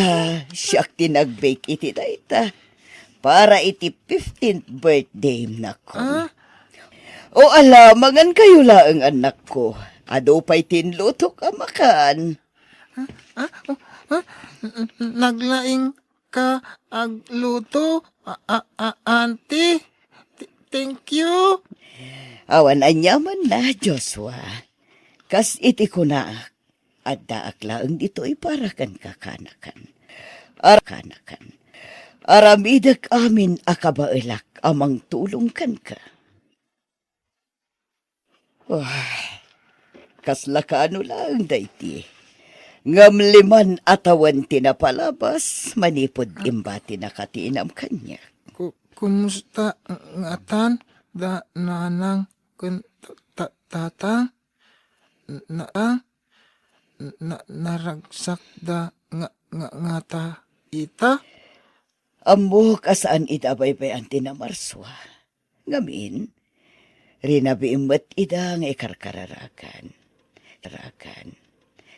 siyak tinag-bake iti na ita. Para iti 15th birthday na ko. Ala, mangan kayo laang anak ko. Ado pa'y tinluto ka makan. Naglaing ka agluto, auntie. Thank you. Awan anyaman na, Joshua. Kas iti ko na, adda aklaang dito iparakan kakanakan. Kanakan. Aramidak amin akabailak amang tulong kan ka. Kaslakano lang dayti. Ngamliman atawan tinapalabas, manipod imbati na katiinam kanya. Kumusta, ngatan? nanang kun tatang naragsak da nga ta ita. Amo kasaan ida baybay ang tinamarswa. Ngamin, rinabiimot ida nga ikarkararakan.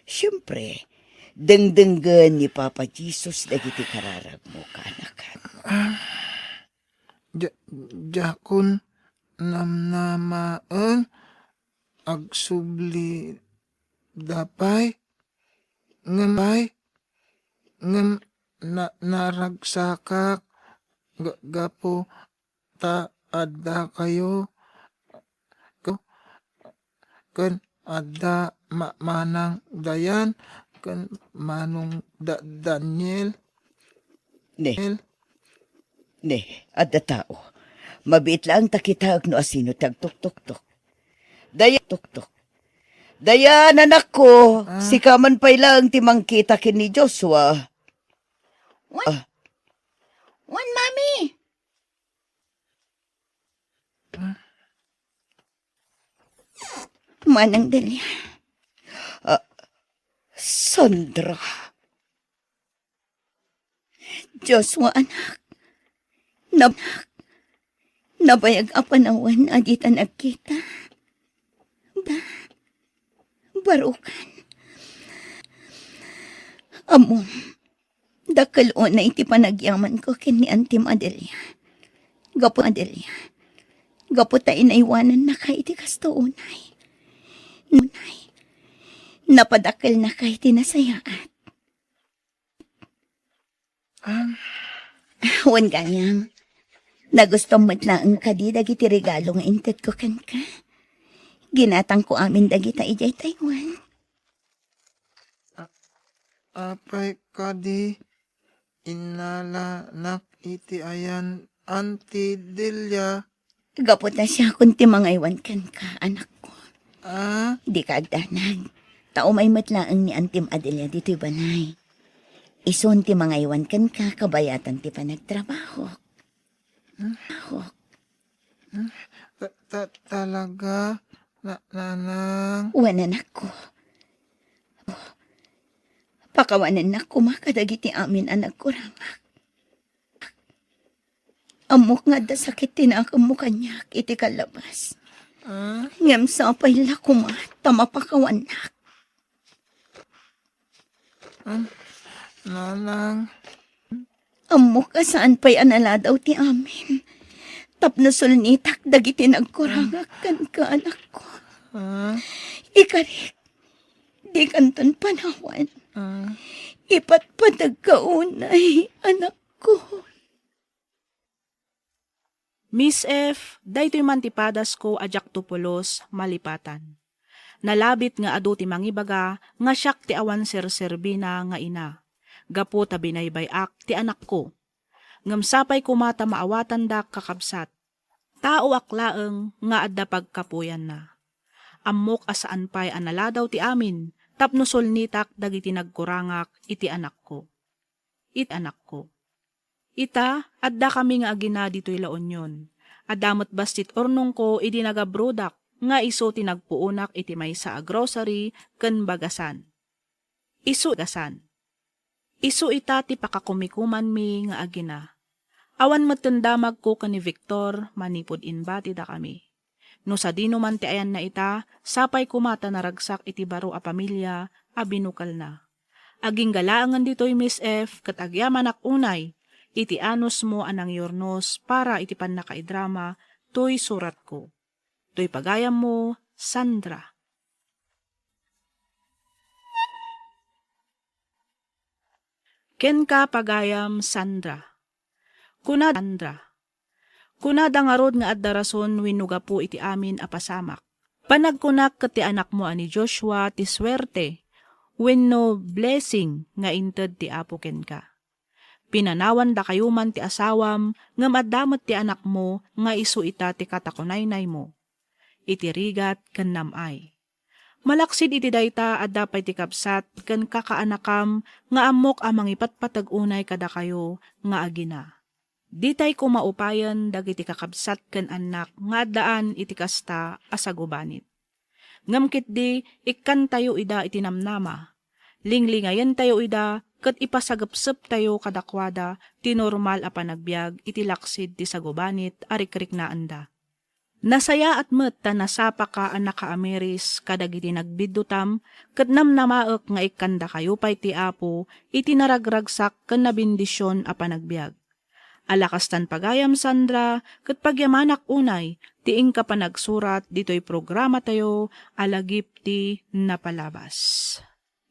Siyempre, dengdenggan ni Papa Jesus dagiti kararag mo kanakan. Jakun namnamaan agsubli dapay ngem naragsakak gapo ta adda kayo kan adda manang dayan kan manong Daniel. Ne, adda tao. Mabit lang takitag no asino tagtuktok-tok. Tuktok. Dayan, anak ko. Si kaman pa'y lang timang kita kin ni Joshua. Wan, Mami! Manang Delia. Sandra. Joshua, anak. Nabayag apanawan adita nagkita. Barukan. Amo, dakal o na iti panagyaman ko kin ni Antim Adelia. Gapo ta inaiwanan na kay iti kasto unay. Napadakal na kay tinasayaat. Wan gayam, nagusto mo't na ang kadidag iti regalo nga intet ko kan ka. Ginatang ko amin dagita ijay Taiwan. Apay kadi inala nak iti ayan Auntie Delia. Gapot na siya kung timangaywan kan ka, anak ko. Di ka agdanan. Tao may matlaang ni Antim Adelia dito'y banay. Ison timangaywan kan ka, kabayatan ti pa nagtrabaho. Talaga, nanang. Wanan ako. Pakawanan na kumakadagiti amin anak ko rangak. Amok nga da sakit tinakam mo kanyak iti kalabas. Ngam sa payla kuma tamapakawanak. Nanang. Amok ka saan pa'y anala daw ti amin. Tapnosol nitak dagiti nagkurangak kan ka anak ko. Ikarik. Di kanton panawan. Ipatpatag kaunay, anak ko. Miss F, daytoy mantipadas ko ajak tupulos malipatan. Nalabit nga adu ti mangibaga nga siyak ti awan serserbina nga ina. Gapo ta binaybayak ti anak ko. Ngamsapay kumata maawatan da kakabsat. Tao aklaeng nga adda pagkapuyan na. Ammok asaan pa'y analadaw ti amin. Tapno solnitak dagiti nagkurangak iti anak ko. Ita, adda kami nga agina dito'y laonyon. Adamot bastit ornong ko iti nagabrodak nga iso tinagpuunak iti maysa a grocery ken bagasan. Iso ita ti pakakumikuman mi nga agina. Awan matendamag ko ni Victor manipod inbati da kami. No sa dino man ti ayan na ita, sapay kumata naragsak iti baro a pamilya, a binukal na. Aging galaangan dito'y Miss F, kat agyaman ak unay, iti anos mo anang yornos para iti pan nakaidrama, to'y surat ko. To'y pagayam mo, Sandra. Ken ka pagayam, Sandra. Kunada nga rod nga adda rason winuga po iti amin apasamak. Panagkunak ket ti anak mo ani Joshua ti swerte, wenno blessing nga inted ti apo ken ka. Pinanawan da kayo man ti asawam nga maddamet ti anak mo nga isu ita ti katakunaynay mo. Iti rigat ken namay. Malaksid iti dayta adda pay ti kapsat ken kakaanakam nga amok amang ipatpatag unay kada kayo nga agina. Ditay ko maupayan dagiti kakabsat ken anak nga daan iti kasta asagubanit. Ngamkit di ikkan tayo ida iti namnama. Linglingayan tayo ida ket ipasagapsep tayo kadakwada ti normal a panagbiag iti laksid ti sagubanit arikrik na anda. Nasaya at met ta nasapa ka an naka-ameris kadagiti nagbidutam ket namnamaek nga ikkanda kayo pay ti Apo iti naragragsak ken nabindisyon a panagbiag. Alakastan pagayam Sandra, ket pagyamanak unay, tiing ka pa nagsurat dito'y programa tayo, alagip ti napalabas.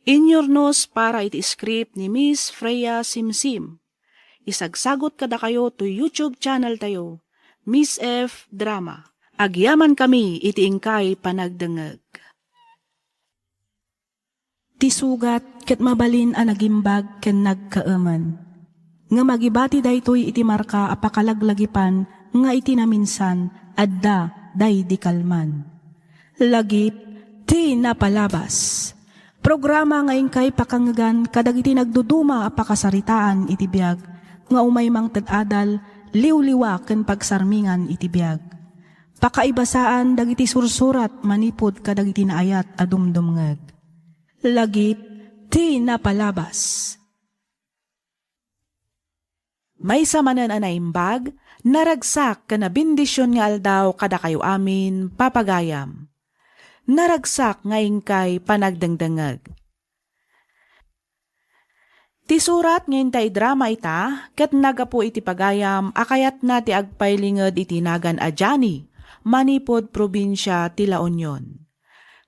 Inyornos para iti script ni Miss Freya Simsim. Isagsagot kada kayo to YouTube channel tayo, Miss F. Drama. Agyaman kami iti ingkay panagdengeg. Ti sugat ket mabalin a nagimbag ken nagkaeman. Nga magibati daytoy iti marka apakalaglagipan nga iti naminsan adda day di kalman. Lagip ti napalabas. Programa nga ingkay pakangagan kadagiti nagduduma apakasaritaan iti biag nga umay mang ted-adal liwliwa ken pagsarmingan iti biag. Pakaibasaan dagiti sursurat manipod kadagiti naayat a dumdumngeg. Lagip ti napalabas. May samanan anaimbag, naragsak ka na bindisyon nga aldaw kada kayo amin, papagayam. Naragsak nga ingkay panagdangdangag. Ti surat ngayon tay drama ita, ket nagapo iti pagayam, akayat na ti agpailinged iti nagan adyani, manipod probinsya ti La Union.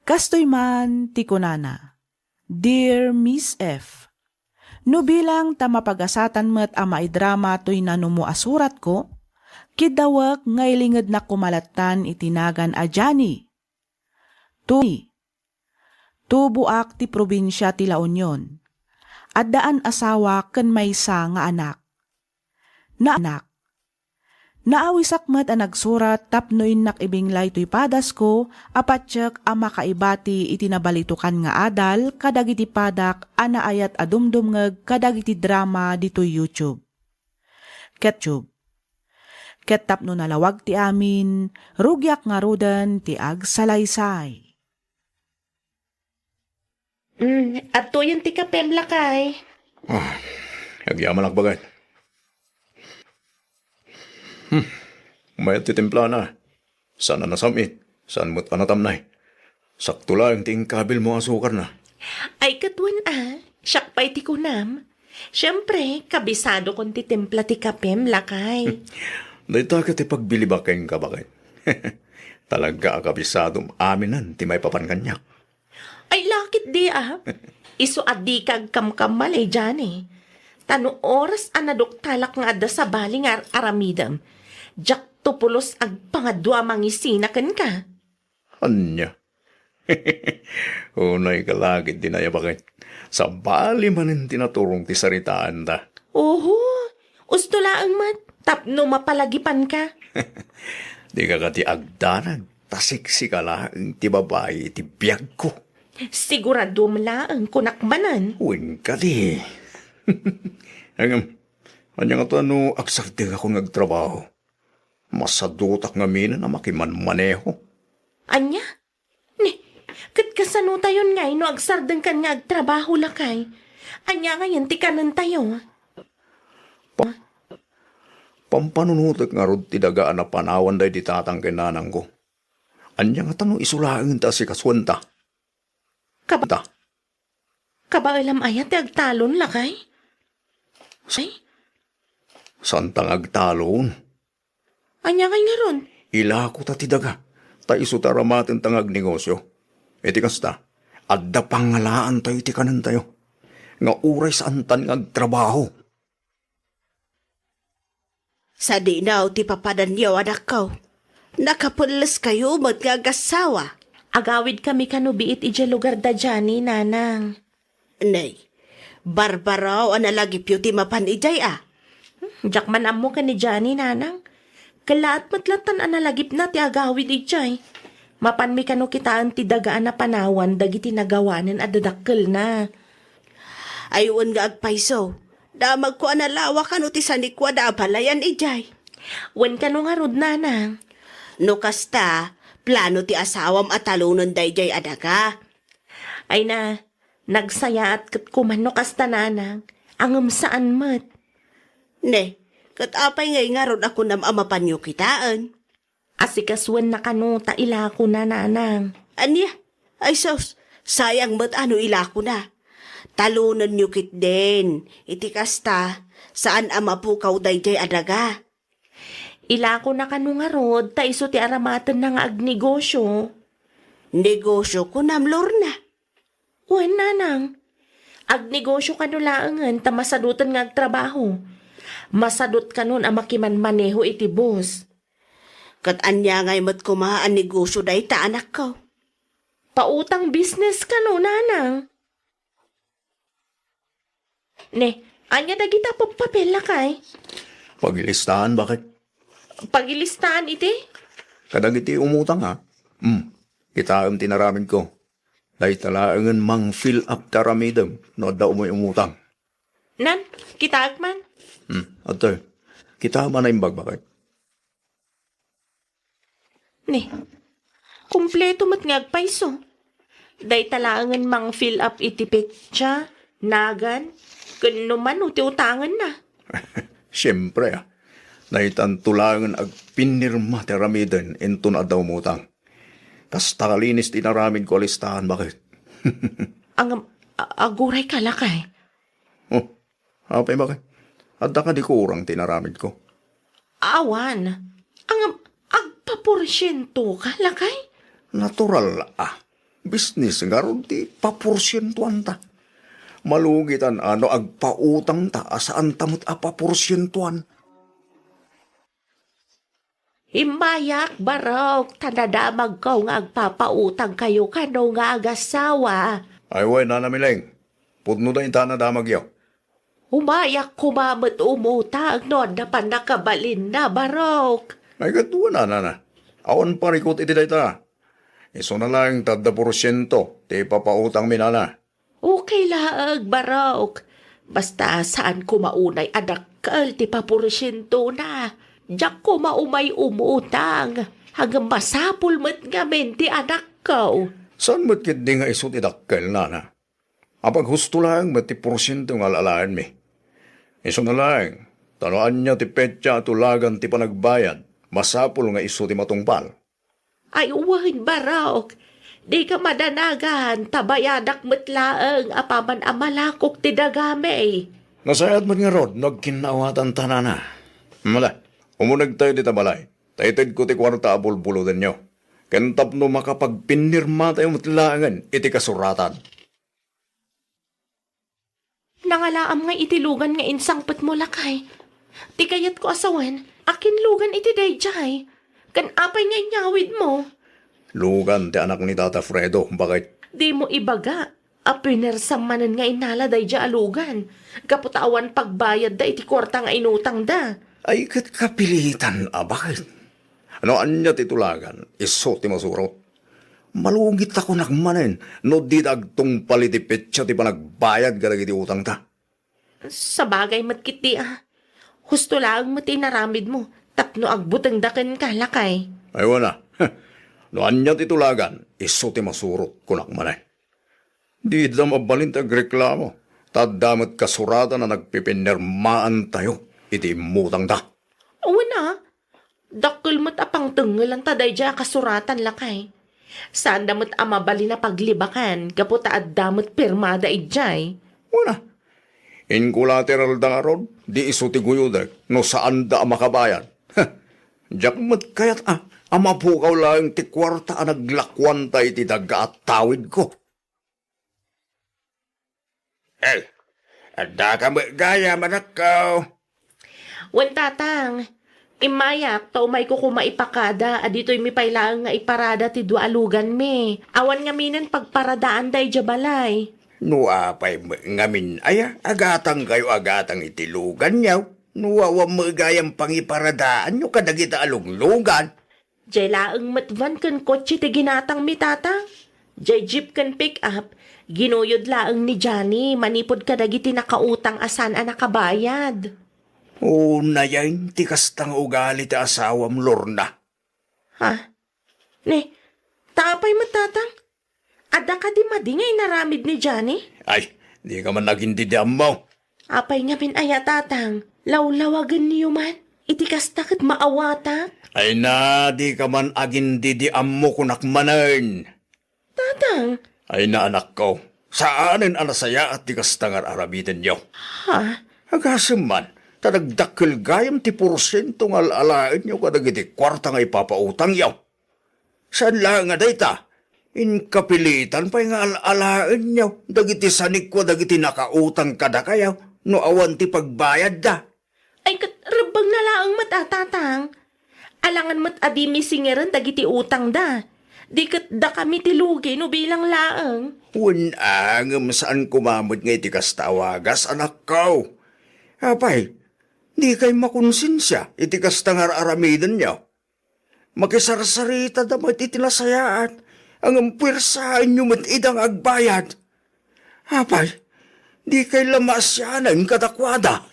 Kastoy man ti kunana. Dear Miss F., no bilang tamapagasatan met ama idrama to'y nanumo asurat ko, kidawak ngaylinged na kumalatan itinagan adyani. Tubuak ti probinsya ti La Union. Addaan asawa ken maysa nga anak. Naawisak met a nagsurat tapnoin nakibinglay to'y padas ko, apatsyak a makaibati iti nabalitukan nga adal, kadagiti padak, anaayat adumdumngeg, kadagiti drama dito'y YouTube. Ket tapno nalawag ti amin, rugyak nga rudan ti agsalaysay. At to yung tika pemla kay. Agyaman ang bagay. Mayat ti templa na. Sana nasamit. San mo't anatamnay. Sakto lang ting kabil mo asukar na. Ay katwan siyak pa'y ti kunam. Siyempre, kabisado kong ti templa ti kapem lakay. Dahita ka ti pagbilibakin ka bakit? Talaga akabisadong aminan ti may papankanyak. Ay lakit di Iso adi kag kamkamalay dyan Tano oras anadok-talak nga adda sa baling aramidam. Jak tupulos ag pangadwa mangisinakan ka. Anya? Unay ka lagi dinaya bakit? Sa bali manin tinaturong ti saritaan ta. Oho, usto laang mat. Tapno mapalagipan ka. Di ka ti agdanag. Tasiksi ka lang ti babae ti biyag ko. Sigurado malaang kunakbanan. Uwin ka di. Anya nga to ano agsagdi ako nagtrabaho. Masadutak nga mina na makimanmaneho. Anya? Kat kasano tayo nga no agsardan kan nga agtrabaho lakay. Anya ngayon ti kanan tayo. Pampanunutek nga rod ti dagaan na panawan day di tatang kinanang ko. Anya nga tanong isulaang ta si kaswanta. Kabailam ayat ti agtalon lakay? Ay? Santang agtalon. Anya kay nga ron? Ilako ta ti daga. Ta iso taramaten tangag negosyo. Iti kasta, adda pangalaan tayo iti kanan tayo. Nga uray saan tan agtrabaho. Sa dinaw ti papadan niyo anak ko. Nakapulas kayo magagasawa. Agawid kami kanubiit ije lugar da dyan nanang. Nay, barbaraw analagip yu ti mapan ijay Jak man amo ka ni Johnny nanang. Kalaat matlatan analagip na ti agawid ijay. Mapan mi kanu kitaan ti dagaan na panawan dagiti nagawanan at dadakkel na. Aywan nga agpaiso. Damag ko analawa ka no ti sanikwa da palayan ijay. Wen ka no nga rod, nanang. No kasta, plano ti asawam at talunon dayjay adaga. Ay na, nagsaya at kumano kasta, nanang. Angam saan mat. Ne, kat apay ngay nga ron ako nam amapanyo kitaan. Asikaswan na kano, taila ko na, nanang. Anya, ay sos, sayang mat ano ila ko na. Talunan nyo kit din. Iti kasta, saan amapukaw dayjay adaga. Ila ko na kano nga rod, ta iso ti aramatan na nga agnegosyo. Negosyo ko nam Lorna. Wen, nanang. Agnegosyo ka no laangan, ta masadutan nga agtrabaho. Masadot ka nun ang makimanmaneho iti boss. Kat anya ngay mat kumaan negosyo day ta anak ko. Pautang business ka no, nanang. Ne, anya dagita papel na kay. Pagilistahan, bakit? Pagilistahan iti? Kadag iti umutang ha? Itaam tinaramid ko. Dahil talaangan mang fill up taramidam no daw mo umutang. Nan, kita man. Ato, kita man na imbag, bakit? Ne, kumpleto mat ngagpaiso. Day talaangan mang fill up iti petsa, nagan, kano man uti utangan na. Siyempre Naitan tulangan ag pinirma teramidan ento na daw mutang. Tas takalinis tinaramid ko listahan, bakit? Ang aguray ka lakay. Oh, apay bakit? Adda ka di kurang tinaramid ko. Awan, ang agpaporsyento ka lakay? Natural Business nga ron di paporsyentuan ta. Malugitan agpautang ta asaan tamot paporsyentuan. Himayak barok, tanadamag ko nga agpapautang kayo kano nga agasawa. Ay way na namileng. Pudno da yung tanadamag yaw. Humayak kumamat umutang no na panakabalin na barok. Ay katuwa na. Awan parikot iti dayta. Iso na lang tada porsyento, ti papautang minana. Okay laag barok. Basta saan ko maunay adakal ti paporsyento na. Diyak ko maumay umutang. Hanggang masapul mat nga ti anak ko. Saan mo't kit di nga iso ti dakkel, nana? Apag husto lang mat ti porsyento nga lalaan mi. Iso na lang, tanoan niya ti petya tulagan ti panagbayad, masapul nga iso ti matungpal. Ay uwahin barok. Di ka madanagan, tabayadak matlaang apaman amalakok ti dagame. Nasayad man nga rod, nagkinawatan tanana. Mala, umunag tayo di tabalay. Taited ko ti kwarta abulbuludan nyo. Kentap no makapagpinirma tayo matlaangan, iti kasuratan. Nangalaam nga itilugan nga insangpet mo lakay. Ti kayat ko asawan, akin lugan iti dayjay. Kan apay nga inyawid mo. Lugan ti anak ni Tata Fredo, bakit? Di mo ibaga. Apinersam manan nga inala dayja alugan. Kaputawan pagbayad da iti kwarta nga inutang da. Ay kat kapilitan, bakit? Ano anya titulagan, iso ti masurot. Malugit ako nakmanen, no di dagtong palitipit siya ti panagbayad galag iti utang ta. Sa bagay matkiti Husto lang mo tinaramid mo. Tapno agbutang daken ka lakay. Ay wala. No anya titulagan, iso ti masurot kunak manay. Di da mabalint agreklamo. Tadamat kasuratan na nagpipinirmaan tayo. Iti mutang ta. Una, dakil mo't apang tenggelan taday dya kasuratan lakay. Saan damot amabali na paglibakan, kaputa at damot pirmada idjay. Wala. In collateral da nga rod, di iso ti guyudak, no saan da makabayan. Diyak mat kayat amapukaw lang ti kwarta naglakwan tayo ti daga at tawid ko. Hey, ada ka gaya manakaw. Wen tatang, imayak, taumay ko kumaipakada, adito'y mi pailaang nga iparada ti dua alugan mi. Awan nga minan pagparadaan day jabalay. No apay ngamin agatang kayo agatang itilugan niyaw. Nuwawa mo gayang pangiparadaan nyo kadagita aluglugan. Jay laang matvan kan kotse ti ginatang mi tatang. Jay jeep kan pick up, ginuyod laang ni Johnny, manipod ka dagiti nakautang asan a nakabayad. Una yan, tikas tang ugali ti asawam Lorna. Ha? Ne, tapay mo tatang? Ada ka di madingay naramid ni Johnny? Ay, di ka man naging didiam mo. Apay nga min aya tatang, lawlawagan niyo man, itikas takit maawatak. Ay na, di ka man aging didiam mo kunakmanan. Tatang, Ay na anak ko, saanin anasaya at tikas tangar arabitin nyo. ha? Agasam man, tadagdakil gayam ti porsyento ng alain nyo kadagiti kwarta nga ipapautang yaw. Saan lang nga dayta? Inkapilitan pa nga alain nyo, dagiti sanik ko dagiti nakautang kada kayaw, no awan ti pagbayad da. Ay kat rabang na laang matatatang. Alangan mat adi misingeran dagiti utang da. Di kat da kami tilugi no bilang laang. Unangam saan kumamot nga itikas tawagas anak ko. Apay, di kay makonsensya itikas tangar aramidan nyo. Makisarsarita damat itilasayaan ang puwersahan nyo mat idang agbayad. Apay, di kay lamasyanan kadakwada.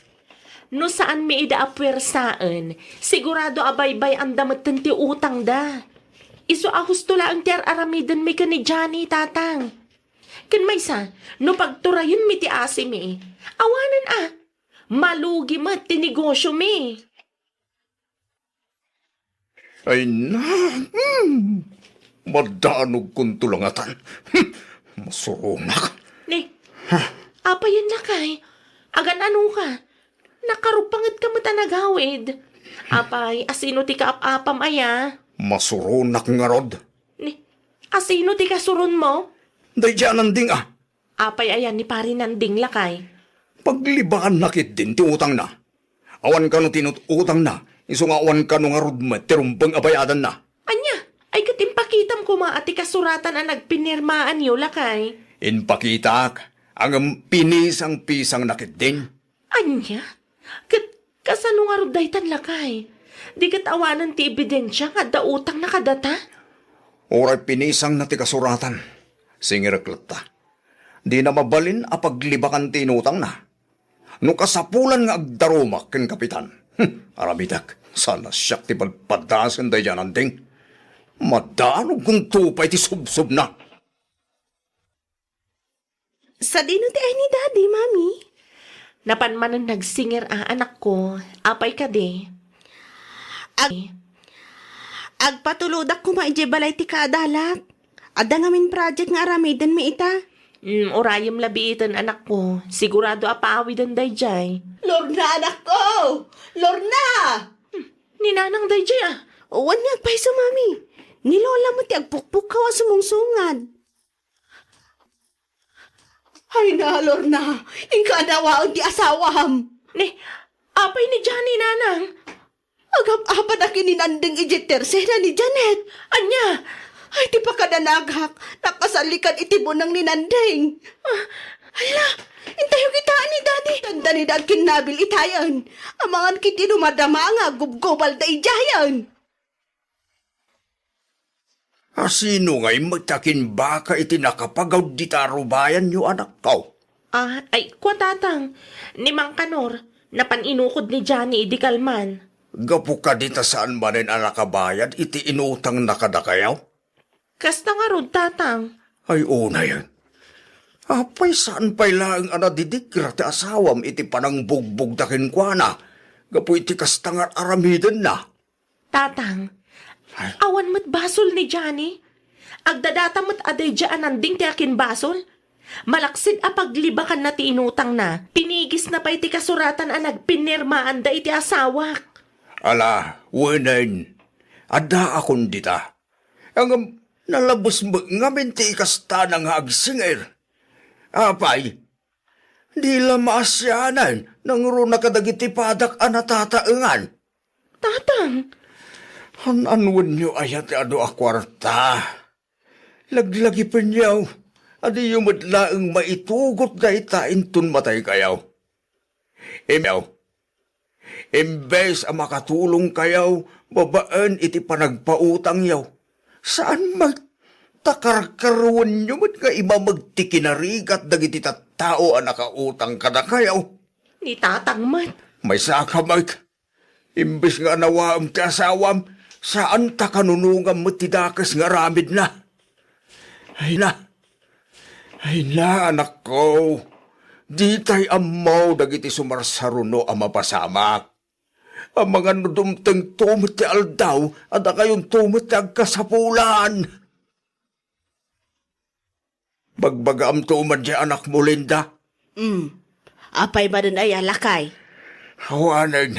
No saan mi ida apwersaan, sigurado abaybay ang damatan ti utang da. Iso ahusto lang ti aramidan mi ka ni Johnny tatang. Kan may sa, no pagturayon mi ti asim mi, awanan malugi mat ti negosyo mi. Ay na, madanog kong tulangatan. Masurunak. Ni, apa yan na kay? Agan ano ka? Nakarupangat ka matanagawid. Apay, asino ti kaap-apam aya? Masurunak nga rod. Ni, asino ti kasuron mo? Day dyan ding Apay ayan ni pari nanding lakay. Paglibaan nakit din ti utang na. Awan ka no tinututang na. Iso nga awan ka no nga rod mo tirumbang abayadan na. Anya, ay katimpakitam ko mga ati kasuratan ang nagpinirmaan yo lakay. Inpakitak ang pinisang pisang nakit din. Anya, kasano nga rod daytan lakay? Di katawanan ti ebidensya nga da utang nakadata? Oray pinisang na ti kasuratan. Singireklata. Di na mabalin a paglibakan tinutang na. No kasapulan nga agdarumak ken kapitan. Aramidak, sana siyak ti palpadasan day dyan anding. Madanog kung tupay ti subsub na. Sa dino ti ay ni daddy, mami? Napanman ang nagsinger anak ko, apay ka di. Agpatuludak ko maije balay ti kaadalak. Ada ngamin project nga aramidan mi ita. Orayam labiitan anak ko, sigurado apaawidan dayjay. Lorna, anak ko! Lorna! Ninanang dayjay Uwan niya agpay sa mami. Ni lola mo ti agpukpuk ka wa sumungsungad. Ay na, Lorna. Ingka nawaon ti asawam. Ni, apay ni Johnny nanang. Agap-apan akin ni Nanding ijekterse na ni Janet. Anya, Ay, di pa kadanaghak. Nakasalikan itibon ng ninanding. Hala, intayo kita ni daddy. Tanda ni dad kinabil itayan. Amangan kiti numadama nga gubgobal da ijayan. Asino nga'y magtakin baka iti nakapagaw di tarubayan nyo anak ko? ay, kwa tatang. Ni Mang Kanor, napaninukod ni Johnny idikalman. Gapu ka dita saan ba rin ang nakabayad iti inutang nakadakayaw? Kasta nga rod tatang. Ay una yan. Apay saan pa'y lang anadidikira ti asawam iti panang bugbog dakin kwa na. Gapu iti kastangar aramidan na. Tatang, awan mat basol ni Johnny. Agdadata mat aday dyan anding ti akin basol. Malaksid a paglibakan na ti inutang na. Pinigis na pa iti kasuratan a nagpinirmaan da iti asawak. Ala, wanan. Ada akong dita. Ang nalabos mo ngamin ti ikasta ng agsinger. Apay, di lamasyanan nang runa kadagiti padak anatataengan. Tatang, Hananwan nyo ayat ado a kwarta. Laglagi pa niyaw. Adi yung madlaang maitugot na itain tun matay kayaw. Imbes ang makatulong kayaw, babaan iti panagpautang yaw. Saan Takarkaruan nyo man nga ima magtikinarigat dagiti tattao ang nakautang ka na kayaw. Ni tatang man. May saka, Mike. Imbis nga nawaam ti asawam, saan ta kanunungam mo tidakas nga ramid na? Ay na, anak ko. Di tay amaw dagiti sumarsaruno ang mapasamak. Ang mga nudumteng tumot ti aldaw, at kayon tumot ti agkasapulan. Bagbagam tumad di anak mo, Linda. Apay ba din ay alakay? Hawanan,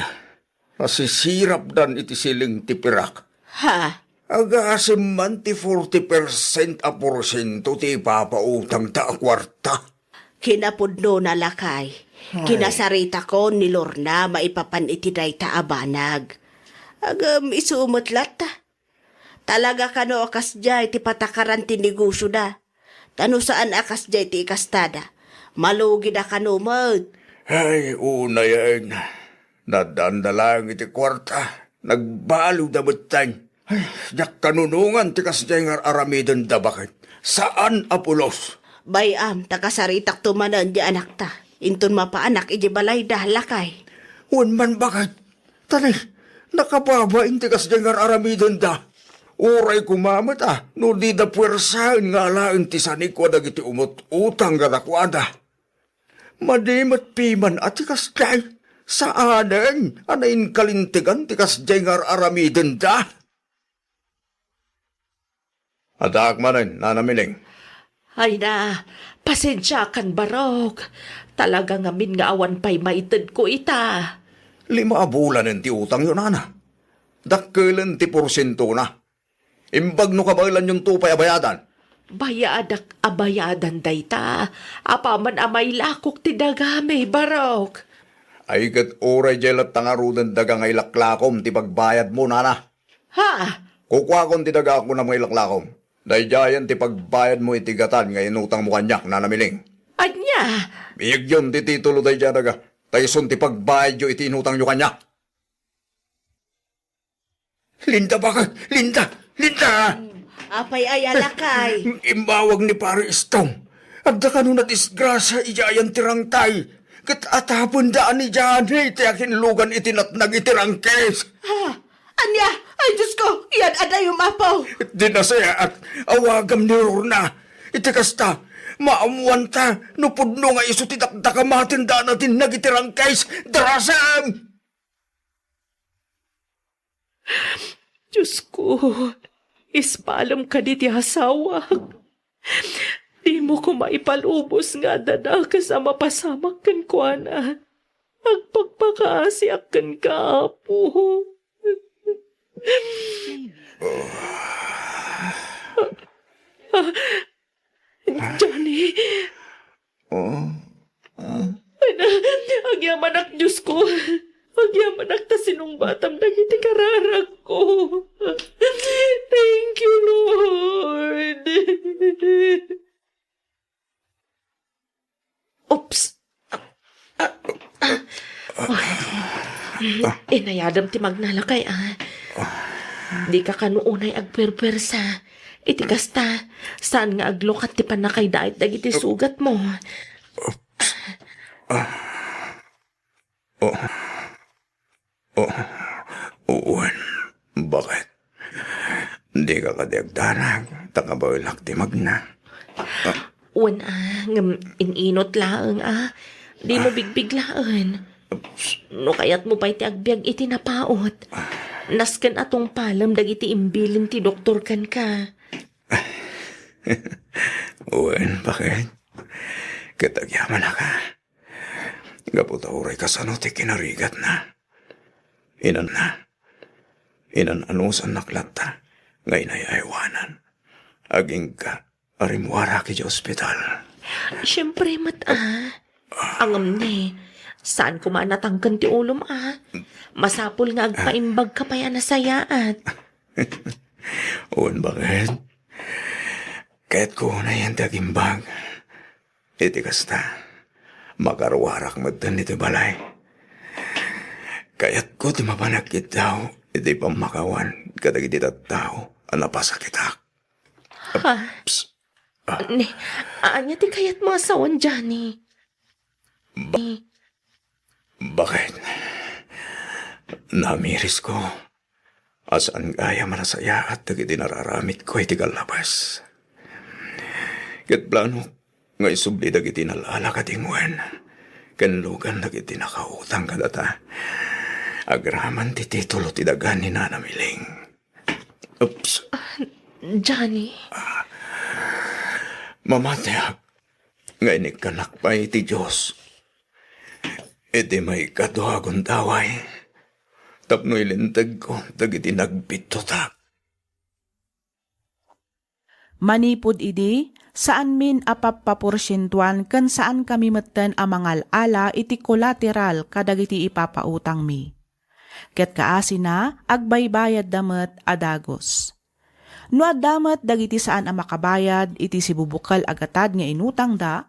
nasisirap dan iti siling tipirak. Ha? Agasim man ti 40% a porsyento ti papautang ta a kwarta. Kinapudno na lakay. Kinasarita ko ni Lorna maipapan iti day taabanag. Agam isumutlat ta. Talaga kano akas jay ti patakaran ti negosyo da. Tano saan akas jay ti ikastada. Malugi da kano mag. Ay, una yan. Nadandalang iti kwarta. Nagbalo da betang. Ay, yak kanunungan ti kasjay nga aramidan da bakit. Saan apulos? Bayam, takasaritak tumanan di anak ta. Intun mapaanak iji balay da lakay. Un man bakit? Tanay, nakababa inti kasjay nga aramidan da. Uray kumamat no di da puwersahan nga alain ti sanikwa dagiti umut-utang nga nakwada. Madimat piman at tikas jay, saanen, anayin kalintigan tikas jay ngar aramiden da. Adak manin, nanamiling. Ay na, pasensya kan barok. Talaga ngamin nga awan pa'y maitid ko ita. 5 bulan ti utang yun, ana. Dakkelan ti porsyento na. Imbag no kabailan yung tupay abayadan. Bayadak abayadan dayta. Apaman amay lakok ti dagami, barok. Ay kat oray jelat tangarudan daga ngay laklakom ti pagbayad mo, nana. Ha? Kukwakon ti daga ako na may laklakom. Dahil jayan ti pagbayad mo itigatan ngay inutang mo kanyak, nanamiling. Anya? Biyag yun ti titulo dahil dyan daga. Tayson ti pagbayad yo iti inutang nyo kanyak. Linda bakit? Linda! Linda! Apay ay alakay. Imbawag ni pare Istong. Agda ka nun na disgrasya iyayan tirang tay. Kat atapon daan ni Jani, tiyakin lugan itinatnag itirang kes. Ha? Anya? Ay, Diyos ko! Iyan aday umapaw! Di na saya at awagam ni Rorna. Itikasta, maamuan ta, nupudno nga iso titakdakamatin daan natin nagitirang kes. Darasam! Diyos ko, ispalam ka di ti hasawak. Di mo ko maipalubos nga dada kasama pasamak kan kuana. Agpagpakaasiak kan kaapo. Johnny. Agyaman ak Diyos ko. Agyaman ak ta sinong batam dagiti kararag ko. Thank you, Lord. Oops. Inayadam ti magnalakay Di ka kanuunay agperpersa. Iti kasta, saan nga aglokat ti panakay dait dagiti sugat mo. Uwan, bakit? Hindi ka kadiagdarag, takabailak ti magna. Uwan ngam ininot laang Di mo bigbig laan. No kayat mo pa'y ti agbyag iti napaot. Nasken atong palam dagiti imbilin ti doktor kan ka. Uwan, bakit? Katagyaman na ka. Gaputahuray ka sa ti kinarigat na. Inan anusan naklata. Ngayon ay aywanan. Aging ka, arimwara ki di ospital. Siyempre, Angam ni, saan ko manatangkan ti ulom, Masapul nga agpaimbag ka pa yan nasayaat. Uwan, bakit? Kahit ko na yan tagimbag. Iti kasta, makarwarak magdan iti balay. Kaya't ko ti mapanakit daw, iti pamakawan, kadag iti tao, ang napasakitak. Ha? Ne, anya ti kayat mga sawan, Johnny. Bakit? Namiris ko. Asaan gaya manasaya at dagiti nararamit ko iti kalabas. Ket plano nga isubli dagiti nalala katingwen. Ken lugan dagiti nakautang kadata. Agraman ti titulo ti dagan ni Nana Miling. Oops. Johnny, Mamatyak. Nga inikanak pa iti Diyos. Iti may kaduhagon daway. Tapno ilintag ko, dagiti nagbitotak. Manipod idi, saan min apapaporsyentuan kan saan kami metten a mangal-ala iti collateral kadagiti ipapautang mi. Ket kaasi na, agbaybayad damet adagos. No addamet dagiti saan a makabayad iti sibubukal agatad nga inutang da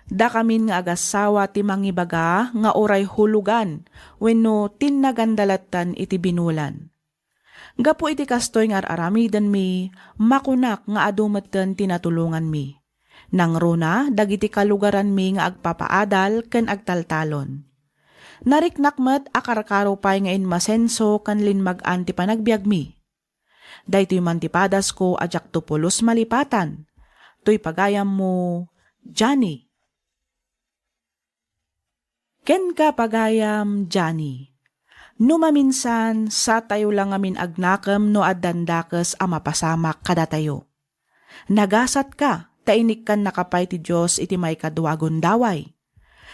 kamin nga agasawa ti mangibaga nga oray hulugan wenno tinnagandalatan iti binulan. Gapo iti kastoy nga aramidan mi, makunak nga adumetten tinatulungan mi. Nang runa, dagiti kalugaran mi nga agpapaadal ken agtaltalon. Nariknakmet akarkaro pay nga inmasenso kan linmag-an ti panagbiag mi. Daytoy mantipadas ko ajak tupulos malipatan. To'y pagayam mo, Johnny. Ken ka pagayam, Johnny. No maminsan, sa tayo lang amin agnakam no addandakes a mapasamak kada tayo. Nagasat ka, tainik kan nakapay ti Diyos iti may kaduwagon daway.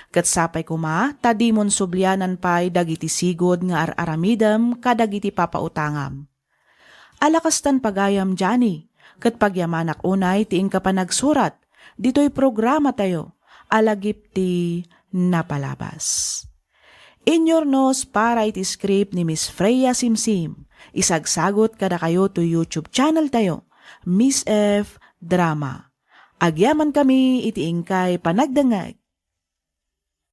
Kat sapay kuma, tadimon sublianan pay dagiti sigod nga aramidem kadagiti papautangam. Alakastan pagayam, Johnny, kat pagyamanak unay tiing ka pa nagsurat, dito'y programa tayo, alagip ti napalabas. Inyornos para iti script ni Miss Freya Simsim, isagsagot kada kayo to YouTube channel tayo, Miss F. Drama. Agyaman kami iti ingkay panagdangag,